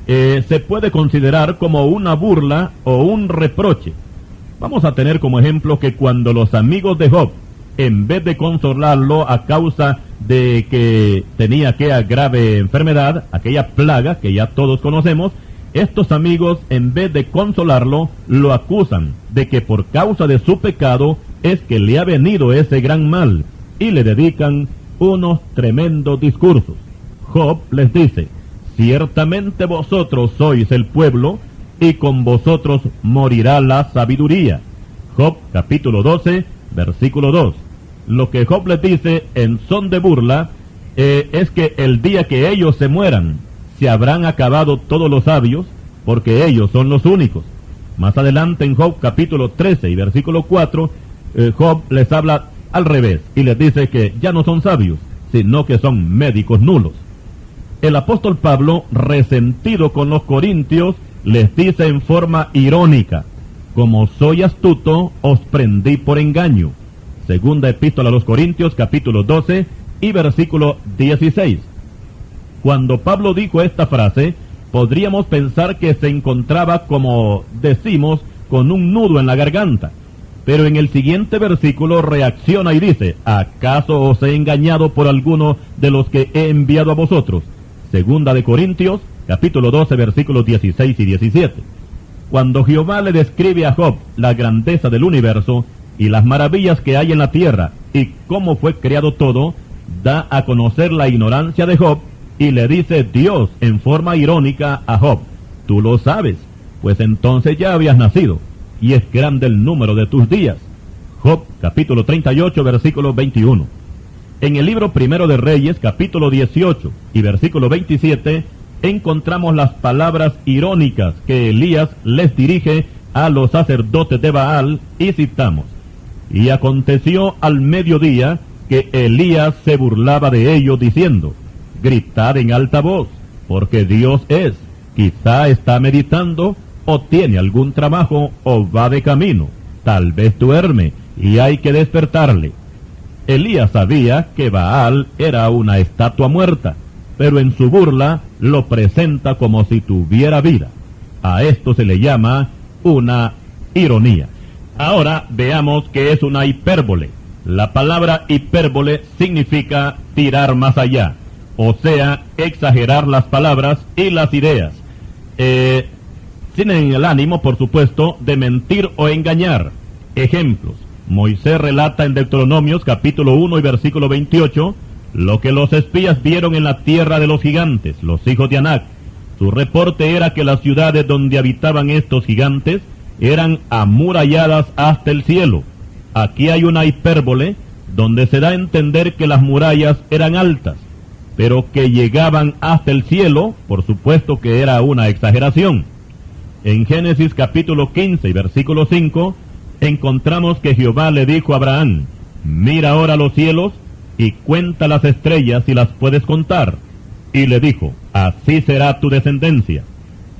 Se puede considerar como una burla o un reproche. Vamos a tener como ejemplo que cuando los amigos de Job, en vez de consolarlo a causa de que tenía aquella grave enfermedad, aquella plaga que ya todos conocemos, estos amigos, en vez de consolarlo, lo acusan de que por causa de su pecado es que le ha venido ese gran mal, y le dedican unos tremendos discursos. Job les dice, ciertamente vosotros sois el pueblo, y con vosotros morirá la sabiduría. Job capítulo 12, versículo 2. Lo que Job les dice en son de burla es que el día que ellos se mueran, se habrán acabado todos los sabios, porque ellos son los únicos. Más adelante en Job capítulo 13 y versículo 4, Job les habla al revés y les dice que ya no son sabios, sino que son médicos nulos. El apóstol Pablo, resentido con los corintios, les dice en forma irónica: como soy astuto, os prendí por engaño. Segunda epístola a los Corintios, capítulo 12 y versículo 16. Cuando Pablo dijo esta frase, podríamos pensar que se encontraba, como decimos, con un nudo en la garganta. Pero en el siguiente versículo reacciona y dice: ¿acaso os he engañado por alguno de los que he enviado a vosotros? Segunda de Corintios, capítulo 12, versículos 16 y 17. Cuando Jehová le describe a Job la grandeza del universo y las maravillas que hay en la tierra y cómo fue creado todo, da a conocer la ignorancia de Job y le dice Dios en forma irónica a Job: tú lo sabes, pues entonces ya habías nacido, y es grande el número de tus días. Job, capítulo 38, versículo 21. En el libro Primero de Reyes, capítulo 18 y versículo 27, encontramos las palabras irónicas que Elías les dirige a los sacerdotes de Baal, y citamos: y aconteció al mediodía que Elías se burlaba de ellos, diciendo: gritad en alta voz, porque Dios es, quizá está meditando, o tiene algún trabajo, o va de camino, tal vez duerme, y hay que despertarle. Elías sabía que Baal era una estatua muerta, pero en su burla lo presenta como si tuviera vida. A esto se le llama una ironía. Ahora veamos qué es una hipérbole. La palabra hipérbole significa tirar más allá, o sea, exagerar las palabras y las ideas. Tienen el ánimo, por supuesto, de mentir o engañar. Ejemplos: Moisés relata en Deuteronomios capítulo 1 y versículo 28 lo que los espías vieron en la tierra de los gigantes, los hijos de Anac. Su reporte era que las ciudades donde habitaban estos gigantes eran amuralladas hasta el cielo. Aquí hay una hipérbole donde se da a entender que las murallas eran altas, pero que llegaban hasta el cielo. Por supuesto que era una exageración. En Génesis capítulo 15 y versículo 5 encontramos que Jehová le dijo a Abraham: mira ahora los cielos y cuenta las estrellas si las puedes contar. Y le dijo: así será tu descendencia.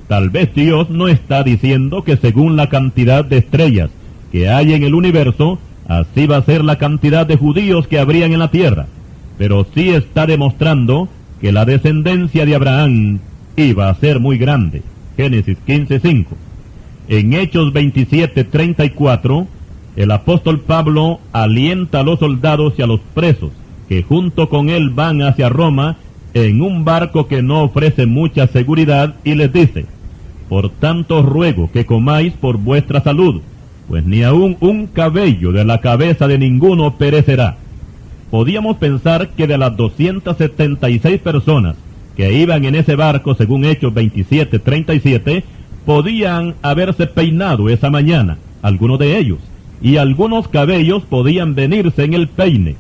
Tal vez Dios no está diciendo que según la cantidad de estrellas que hay en el universo, así va a ser la cantidad de judíos que habrían en la tierra, pero sí está demostrando que la descendencia de Abraham iba a ser muy grande. Génesis 15:5. En Hechos 27:34, el apóstol Pablo alienta a los soldados y a los presos que junto con él van hacia Roma en un barco que no ofrece mucha seguridad, y les dice: por tanto os ruego que comáis por vuestra salud, pues ni aun un cabello de la cabeza de ninguno perecerá. Podíamos pensar que de las 276 personas que iban en ese barco, según Hechos 27:37, podían haberse peinado esa mañana, algunos de ellos, y algunos cabellos podían venirse en el peine.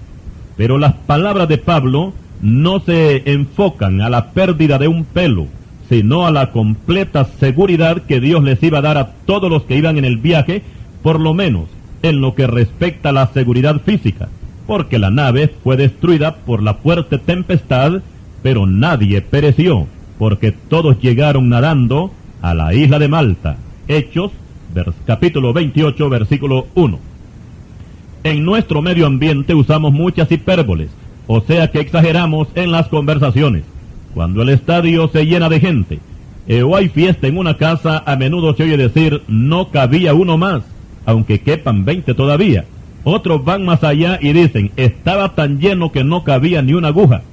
Pero las palabras de Pablo no se enfocan a la pérdida de un pelo, sino a la completa seguridad que Dios les iba a dar a todos los que iban en el viaje, por lo menos en lo que respecta a la seguridad física, porque la nave fue destruida por la fuerte tempestad, pero nadie pereció, porque todos llegaron nadando a la isla de Malta. Hechos, capítulo 28, versículo 1. En nuestro medio ambiente usamos muchas hipérboles, o sea que exageramos en las conversaciones. Cuando el estadio se llena de gente, o hay fiesta en una casa, a menudo se oye decir: no cabía uno más, aunque quepan 20 todavía. Otros van más allá y dicen: estaba tan lleno que no cabía ni una aguja.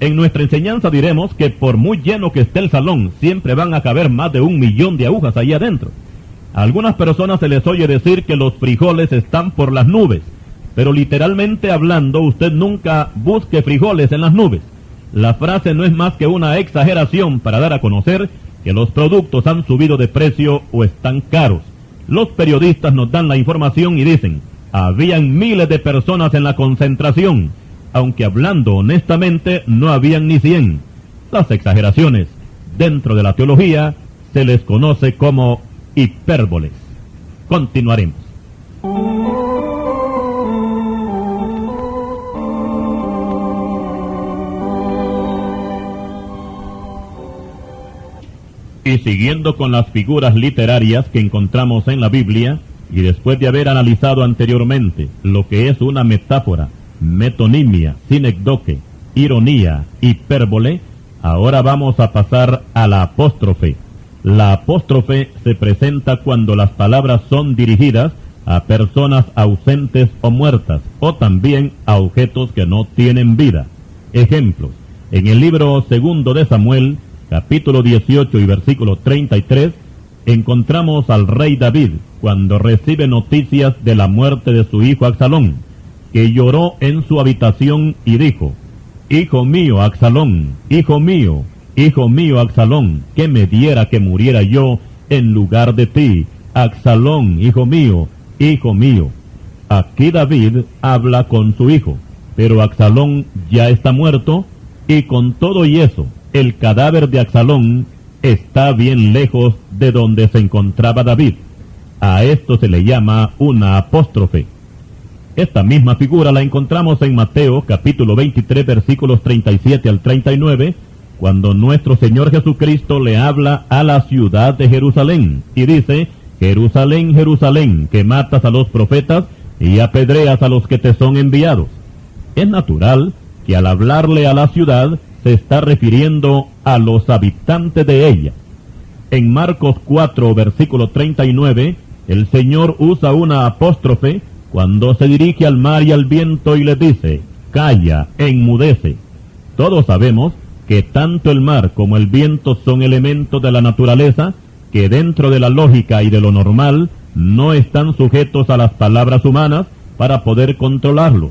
En nuestra enseñanza diremos que por muy lleno que esté el salón, siempre van a caber más de 1 millón de agujas ahí adentro. A algunas personas se les oye decir que los frijoles están por las nubes, pero literalmente hablando, usted nunca busque frijoles en las nubes. La frase no es más que una exageración para dar a conocer que los productos han subido de precio o están caros. Los periodistas nos dan la información y dicen: habían miles de personas en la concentración, aunque hablando honestamente no habían ni 100. Las exageraciones dentro de la teología se les conoce como hipérboles. Continuaremos. Y siguiendo con las figuras literarias que encontramos en la Biblia, y después de haber analizado anteriormente lo que es una metáfora, metonimia, sinecdoque, ironía, hipérbole, ahora vamos a pasar a la apóstrofe. La apóstrofe se presenta cuando las palabras son dirigidas a personas ausentes o muertas, o también a objetos que no tienen vida. Ejemplos: en el libro 2 de Samuel, capítulo 18 y versículo 33, encontramos al rey David cuando recibe noticias de la muerte de su hijo Absalón, que lloró en su habitación y dijo: Hijo mío, Absalón, hijo mío, Absalón, que me diera que muriera yo en lugar de ti, Absalón, hijo mío, hijo mío. Aquí David habla con su hijo, pero Absalón ya está muerto, y con todo y eso, el cadáver de Absalón está bien lejos de donde se encontraba David. A esto se le llama una apóstrofe. Esta misma figura la encontramos en Mateo capítulo 23 versículos 37 al 39, cuando nuestro Señor Jesucristo le habla a la ciudad de Jerusalén y dice: Jerusalén, Jerusalén, que matas a los profetas y apedreas a los que te son enviados. Es natural que al hablarle a la ciudad se está refiriendo a los habitantes de ella. En Marcos 4 versículo 39, el Señor usa una apóstrofe cuando se dirige al mar y al viento y le dice: calla, enmudece. Todos sabemos que tanto el mar como el viento son elementos de la naturaleza que dentro de la lógica y de lo normal no están sujetos a las palabras humanas para poder controlarlos.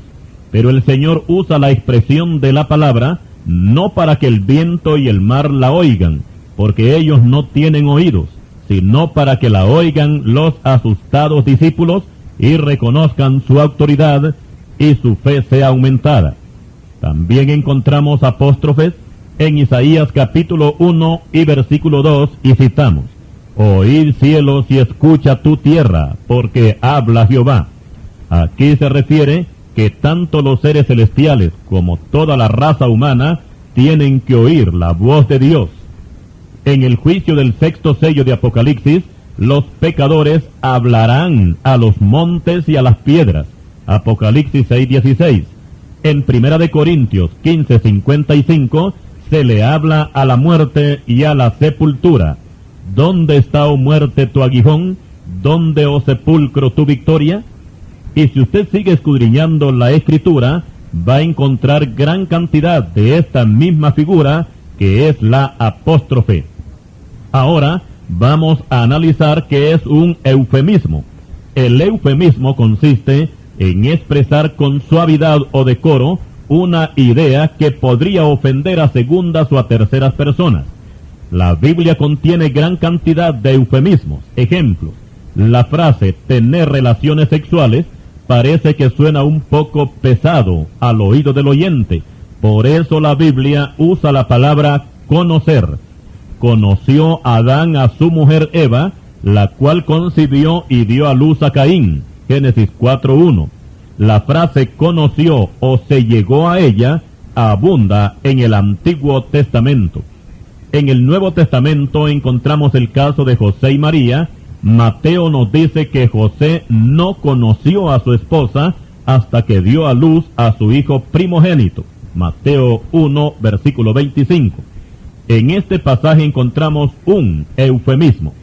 Pero el Señor usa la expresión de la palabra no para que el viento y el mar la oigan, porque ellos no tienen oídos, sino para que la oigan los asustados discípulos y reconozcan su autoridad y su fe sea aumentada. También encontramos apóstrofes en Isaías capítulo 1 y versículo 2 y citamos: Oíd cielos y escucha tu tierra, porque habla Jehová. Aquí se refiere que tanto los seres celestiales como toda la raza humana tienen que oír la voz de Dios. En el juicio del 6º sello de Apocalipsis, los pecadores hablarán a los montes y a las piedras. Apocalipsis 6:16. En 1 de Corintios 15:55 se le habla a la muerte y a la sepultura. ¿Dónde está, oh muerte, tu aguijón? ¿Dónde, oh sepulcro, tu victoria? Y si usted sigue escudriñando la Escritura, va a encontrar gran cantidad de esta misma figura que es la apóstrofe. Ahora vamos a analizar qué es un eufemismo. El eufemismo consiste en expresar con suavidad o decoro una idea que podría ofender a segundas o a terceras personas. La Biblia contiene gran cantidad de eufemismos. Ejemplos: la frase tener relaciones sexuales parece que suena un poco pesado al oído del oyente. Por eso la Biblia usa la palabra conocer. Conoció Adán a su mujer Eva, la cual concibió y dio a luz a Caín. Génesis 4:1. La frase conoció o se llegó a ella abunda en el Antiguo Testamento. En el Nuevo Testamento encontramos el caso de José y María. Mateo nos dice que José no conoció a su esposa hasta que dio a luz a su hijo primogénito. Mateo 1, versículo 25. En este pasaje encontramos un eufemismo.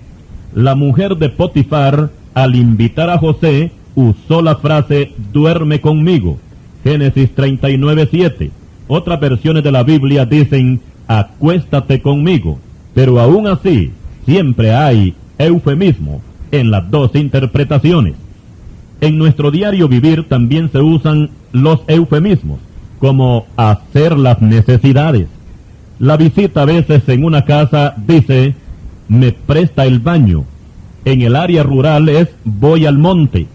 La mujer de Potifar, al invitar a José, usó la frase duerme conmigo. Génesis 39:7. Otras versiones de la Biblia dicen acuéstate conmigo, pero aún así siempre hay eufemismo en las dos interpretaciones. En nuestro diario vivir también se usan los eufemismos, como hacer las necesidades. La visita a veces en una casa dice me presta el baño. En el área rural es voy al monte.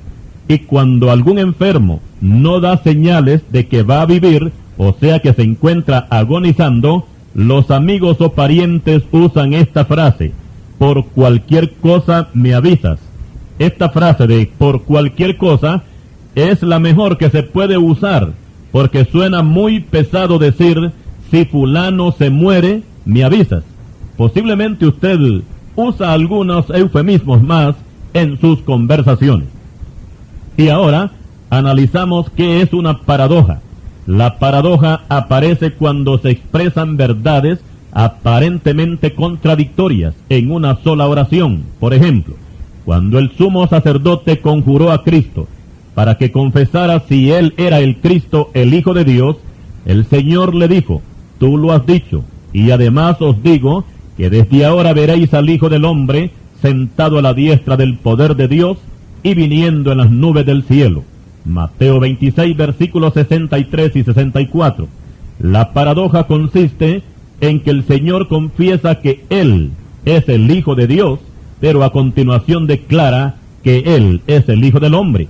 Y cuando algún enfermo no da señales de que va a vivir, o sea que se encuentra agonizando, los amigos o parientes usan esta frase: por cualquier cosa me avisas. Esta frase de por cualquier cosa es la mejor que se puede usar, porque suena muy pesado decir si fulano se muere, me avisas. Posiblemente usted usa algunos eufemismos más en sus conversaciones. Y ahora analizamos qué es una paradoja. La paradoja aparece cuando se expresan verdades aparentemente contradictorias en una sola oración. Por ejemplo, cuando el sumo sacerdote conjuró a Cristo para que confesara si él era el Cristo, el Hijo de Dios, el Señor le dijo: tú lo has dicho, y además os digo que desde ahora veréis al Hijo del Hombre sentado a la diestra del poder de Dios y viniendo en las nubes del cielo. Mateo 26, versículos 63 y 64. La paradoja consiste en que el Señor confiesa que Él es el Hijo de Dios, pero a continuación declara que Él es el Hijo del Hombre.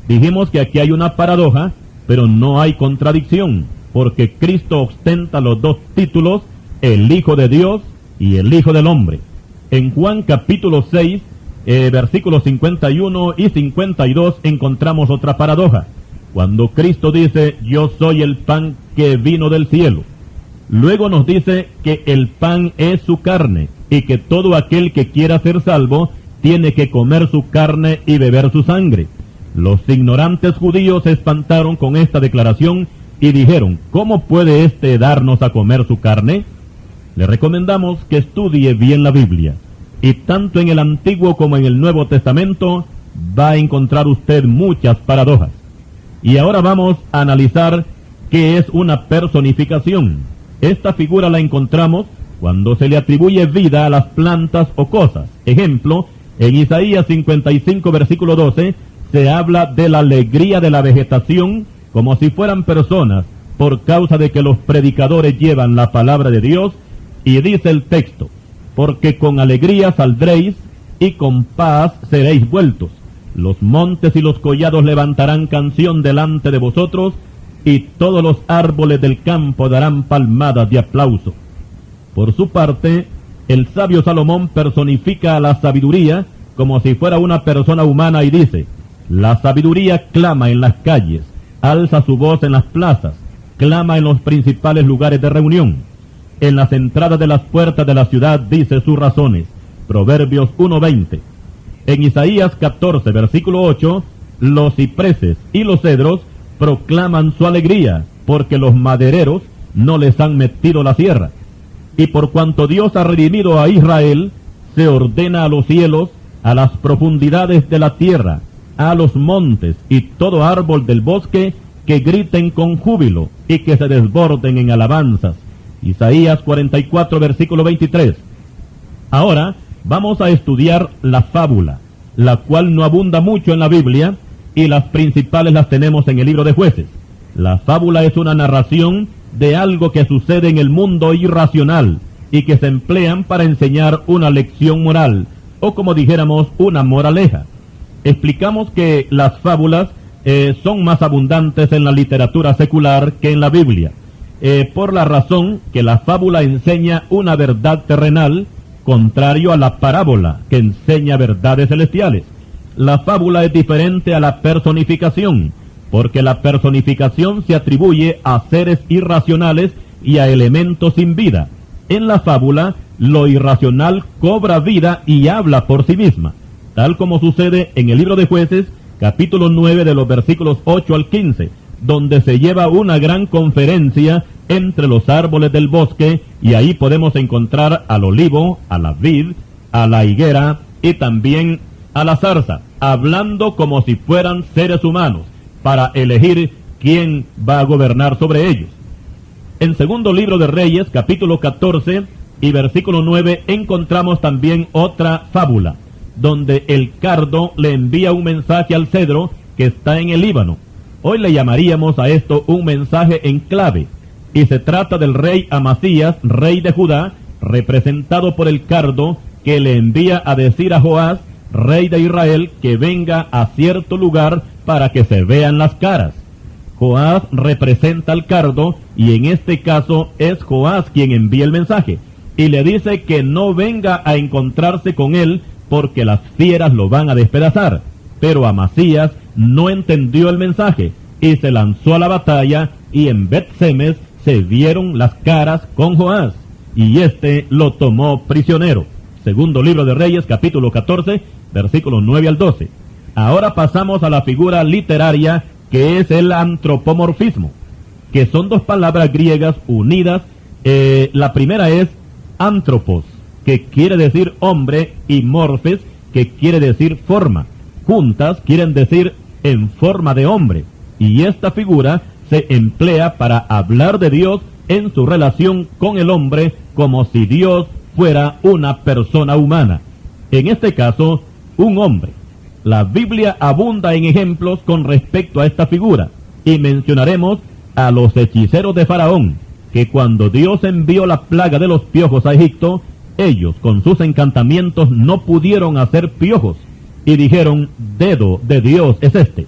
Dijimos que aquí hay una paradoja, pero no hay contradicción, porque Cristo ostenta los dos títulos, el Hijo de Dios y el Hijo del Hombre. En Juan capítulo 6, versículos 51 y 52 encontramos otra paradoja, cuando Cristo dice: yo soy el pan que vino del cielo. Luego nos dice que el pan es su carne, y que todo aquel que quiera ser salvo tiene que comer su carne y beber su sangre. Los ignorantes judíos se espantaron con esta declaración y dijeron: ¿cómo puede éste darnos a comer su carne? Le recomendamos que estudie bien la Biblia, y tanto en el Antiguo como en el Nuevo Testamento va a encontrar usted muchas paradojas. Y ahora vamos a analizar qué es una personificación. Esta figura la encontramos cuando se le atribuye vida a las plantas o cosas. Ejemplo, en Isaías 55, versículo 12, se habla de la alegría de la vegetación como si fueran personas, por causa de que los predicadores llevan la palabra de Dios, y dice el texto: porque con alegría saldréis y con paz seréis vueltos. Los montes y los collados levantarán canción delante de vosotros, y todos los árboles del campo darán palmadas de aplauso. Por su parte, el sabio Salomón personifica a la sabiduría como si fuera una persona humana y dice: la sabiduría clama en las calles, alza su voz en las plazas, clama en los principales lugares de reunión. En las entradas de las puertas de la ciudad dice sus razones. Proverbios 1:20. En Isaías 14, versículo 8, los cipreses y los cedros proclaman su alegría, porque los madereros no les han metido la sierra. Y por cuanto Dios ha redimido a Israel, se ordena a los cielos, a las profundidades de la tierra, a los montes y todo árbol del bosque, que griten con júbilo y que se desborden en alabanzas. Isaías 44, versículo 23. Ahora vamos a estudiar la fábula, la cual no abunda mucho en la Biblia, y las principales las tenemos en el libro de Jueces. La fábula es una narración de algo que sucede en el mundo irracional y que se emplean para enseñar una lección moral, o como dijéramos, una moraleja. Explicamos que las fábulas son más abundantes en la literatura secular que en la Biblia, por la razón que la fábula enseña una verdad terrenal, contrario a la parábola, que enseña verdades celestiales. La fábula es diferente a la personificación, porque la personificación se atribuye a seres irracionales y a elementos sin vida. En la fábula, lo irracional cobra vida y habla por sí misma, tal como sucede en el libro de Jueces, capítulo 9, de los versículos 8 al 15, donde se lleva una gran conferencia entre los árboles del bosque, y ahí podemos encontrar al olivo, a la vid, a la higuera y también a la zarza, hablando como si fueran seres humanos, para elegir quién va a gobernar sobre ellos. En segundo libro de Reyes, capítulo 14 y versículo 9, encontramos también otra fábula, donde el cardo le envía un mensaje al cedro que está en el Líbano. Hoy le llamaríamos a esto un mensaje en clave, y se trata del rey Amasías, rey de Judá, representado por el cardo, que le envía a decir a Joás, rey de Israel, que venga a cierto lugar para que se vean las caras. Joás representa al cardo, y en este caso es Joás quien envía el mensaje, y le dice que no venga a encontrarse con él porque las fieras lo van a despedazar. Pero Amasías no entendió el mensaje y se lanzó a la batalla, y en Bet-Semes se vieron las caras con Joás. y éste lo tomó prisionero. Segundo libro de Reyes, capítulo 14, versículos 9 al 12. Ahora pasamos a la figura literaria que es el antropomorfismo, que son dos palabras griegas unidas. La primera es antropos, que quiere decir hombre, y morfes, que quiere decir forma. Juntas quieren decir en forma de hombre, y esta figura se emplea para hablar de Dios en su relación con el hombre como si Dios fuera una persona humana. En este caso, un hombre. La Biblia abunda en ejemplos con respecto a esta figura, y mencionaremos a los hechiceros de Faraón, que cuando Dios envió la plaga de los piojos a Egipto, ellos con sus encantamientos no pudieron hacer piojos, y dijeron, dedo de Dios es este.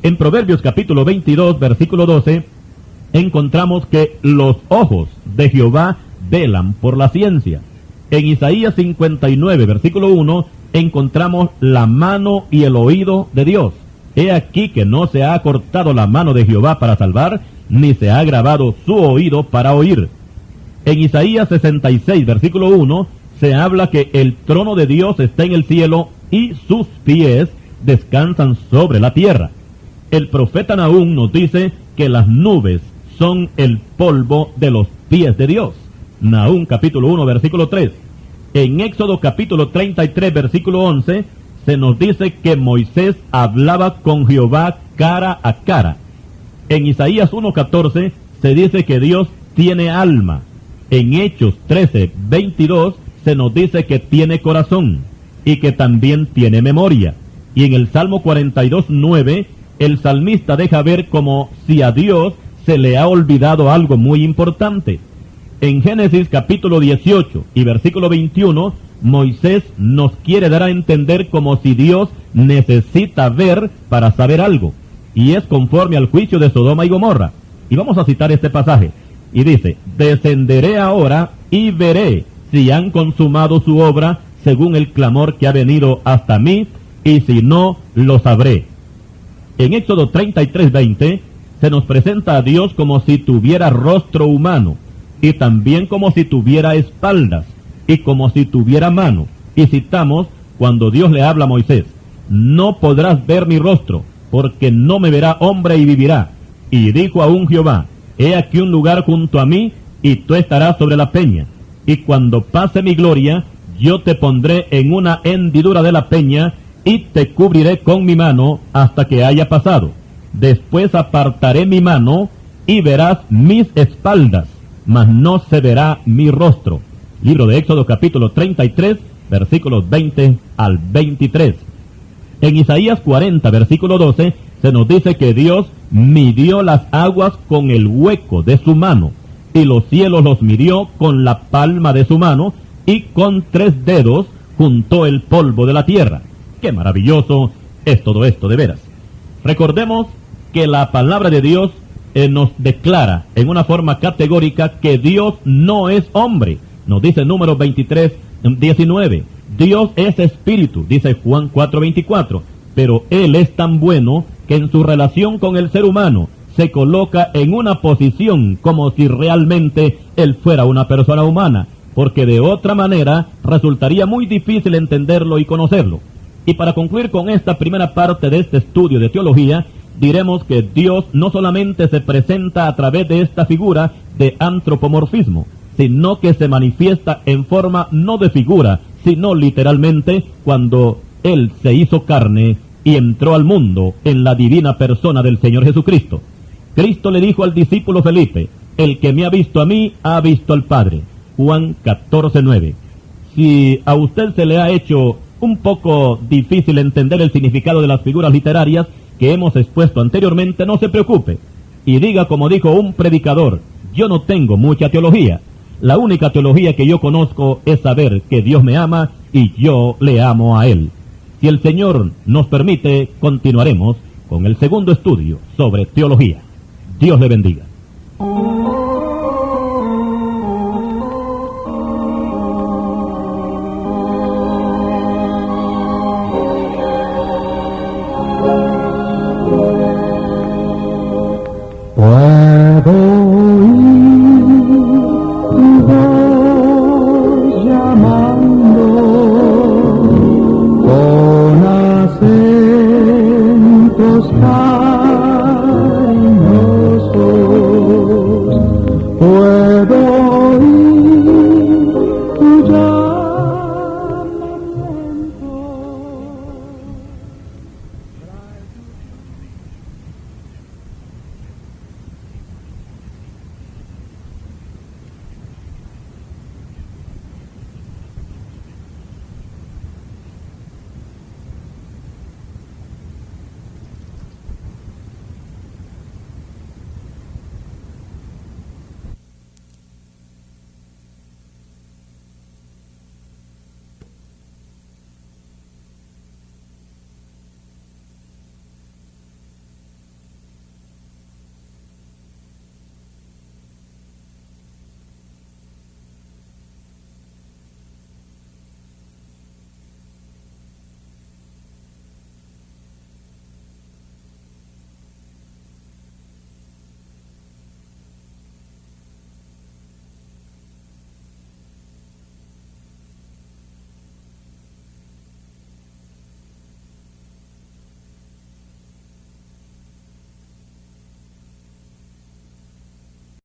En Proverbios capítulo 22, versículo 12, encontramos que los ojos de Jehová velan por la ciencia. En Isaías 59, versículo 1, encontramos la mano y el oído de Dios. He aquí que no se ha cortado la mano de Jehová para salvar, ni se ha grabado su oído para oír. En Isaías 66, versículo 1, se habla que el trono de Dios está en el cielo y sus pies descansan sobre la tierra. El profeta Nahum nos dice que las nubes son el polvo de los pies de Dios. Nahum capítulo 1, versículo 3. En Éxodo capítulo 33, versículo 11, se nos dice que Moisés hablaba con Jehová cara a cara. En Isaías 1:14 se dice que Dios tiene alma. En Hechos 13, 22 se nos dice que tiene corazón y que también tiene memoria. Y en el Salmo 42, 9, el salmista deja ver como si a Dios se le ha olvidado algo muy importante. En Génesis capítulo 18 y versículo 21, Moisés nos quiere dar a entender como si Dios necesita ver para saber algo, y es conforme al juicio de Sodoma y Gomorra. Y vamos a citar este pasaje, y dice, descenderé ahora y veré si han consumado su obra según el clamor que ha venido hasta mí, y si no, lo sabré. En Éxodo 33, 20, se nos presenta a Dios como si tuviera rostro humano, y también como si tuviera espaldas, y como si tuviera mano. Y citamos cuando Dios le habla a Moisés, no podrás ver mi rostro, porque no me verá hombre y vivirá. Y dijo aún Jehová, he aquí un lugar junto a mí, y tú estarás sobre la peña. Y cuando pase mi gloria, yo te pondré en una hendidura de la peña, y te cubriré con mi mano hasta que haya pasado. Después apartaré mi mano, y verás mis espaldas, mas no se verá mi rostro. Libro de Éxodo capítulo 33, versículos 20 al 23. En Isaías 40, versículo 12, se nos dice que Dios midió las aguas con el hueco de su mano, y los cielos los midió con la palma de su mano, y con 3 dedos juntó el polvo de la tierra. ¡Qué maravilloso es todo esto, de veras! Recordemos que la palabra de Dios nos declara en una forma categórica que Dios no es hombre. Nos dice Números 23, 19. Dios es espíritu, dice Juan 4, 24. Pero Él es tan bueno que en su relación con el ser humano se coloca en una posición como si realmente Él fuera una persona humana, porque de otra manera resultaría muy difícil entenderlo y conocerlo. Y para concluir con esta primera parte de este estudio de teología, diremos que Dios no solamente se presenta a través de esta figura de antropomorfismo, sino que se manifiesta en forma no de figura, sino literalmente cuando Él se hizo carne y entró al mundo en la divina persona del Señor Jesucristo. Cristo le dijo al discípulo Felipe, el que me ha visto a mí, ha visto al Padre. Juan 14, 9. Si a usted se le ha hecho un poco difícil entender el significado de las figuras literarias que hemos expuesto anteriormente, no se preocupe, y diga como dijo un predicador, yo no tengo mucha teología, la única teología que yo conozco es saber que Dios me ama y yo le amo a Él. Si el Señor nos permite, continuaremos con el segundo estudio sobre teología. Dios le bendiga.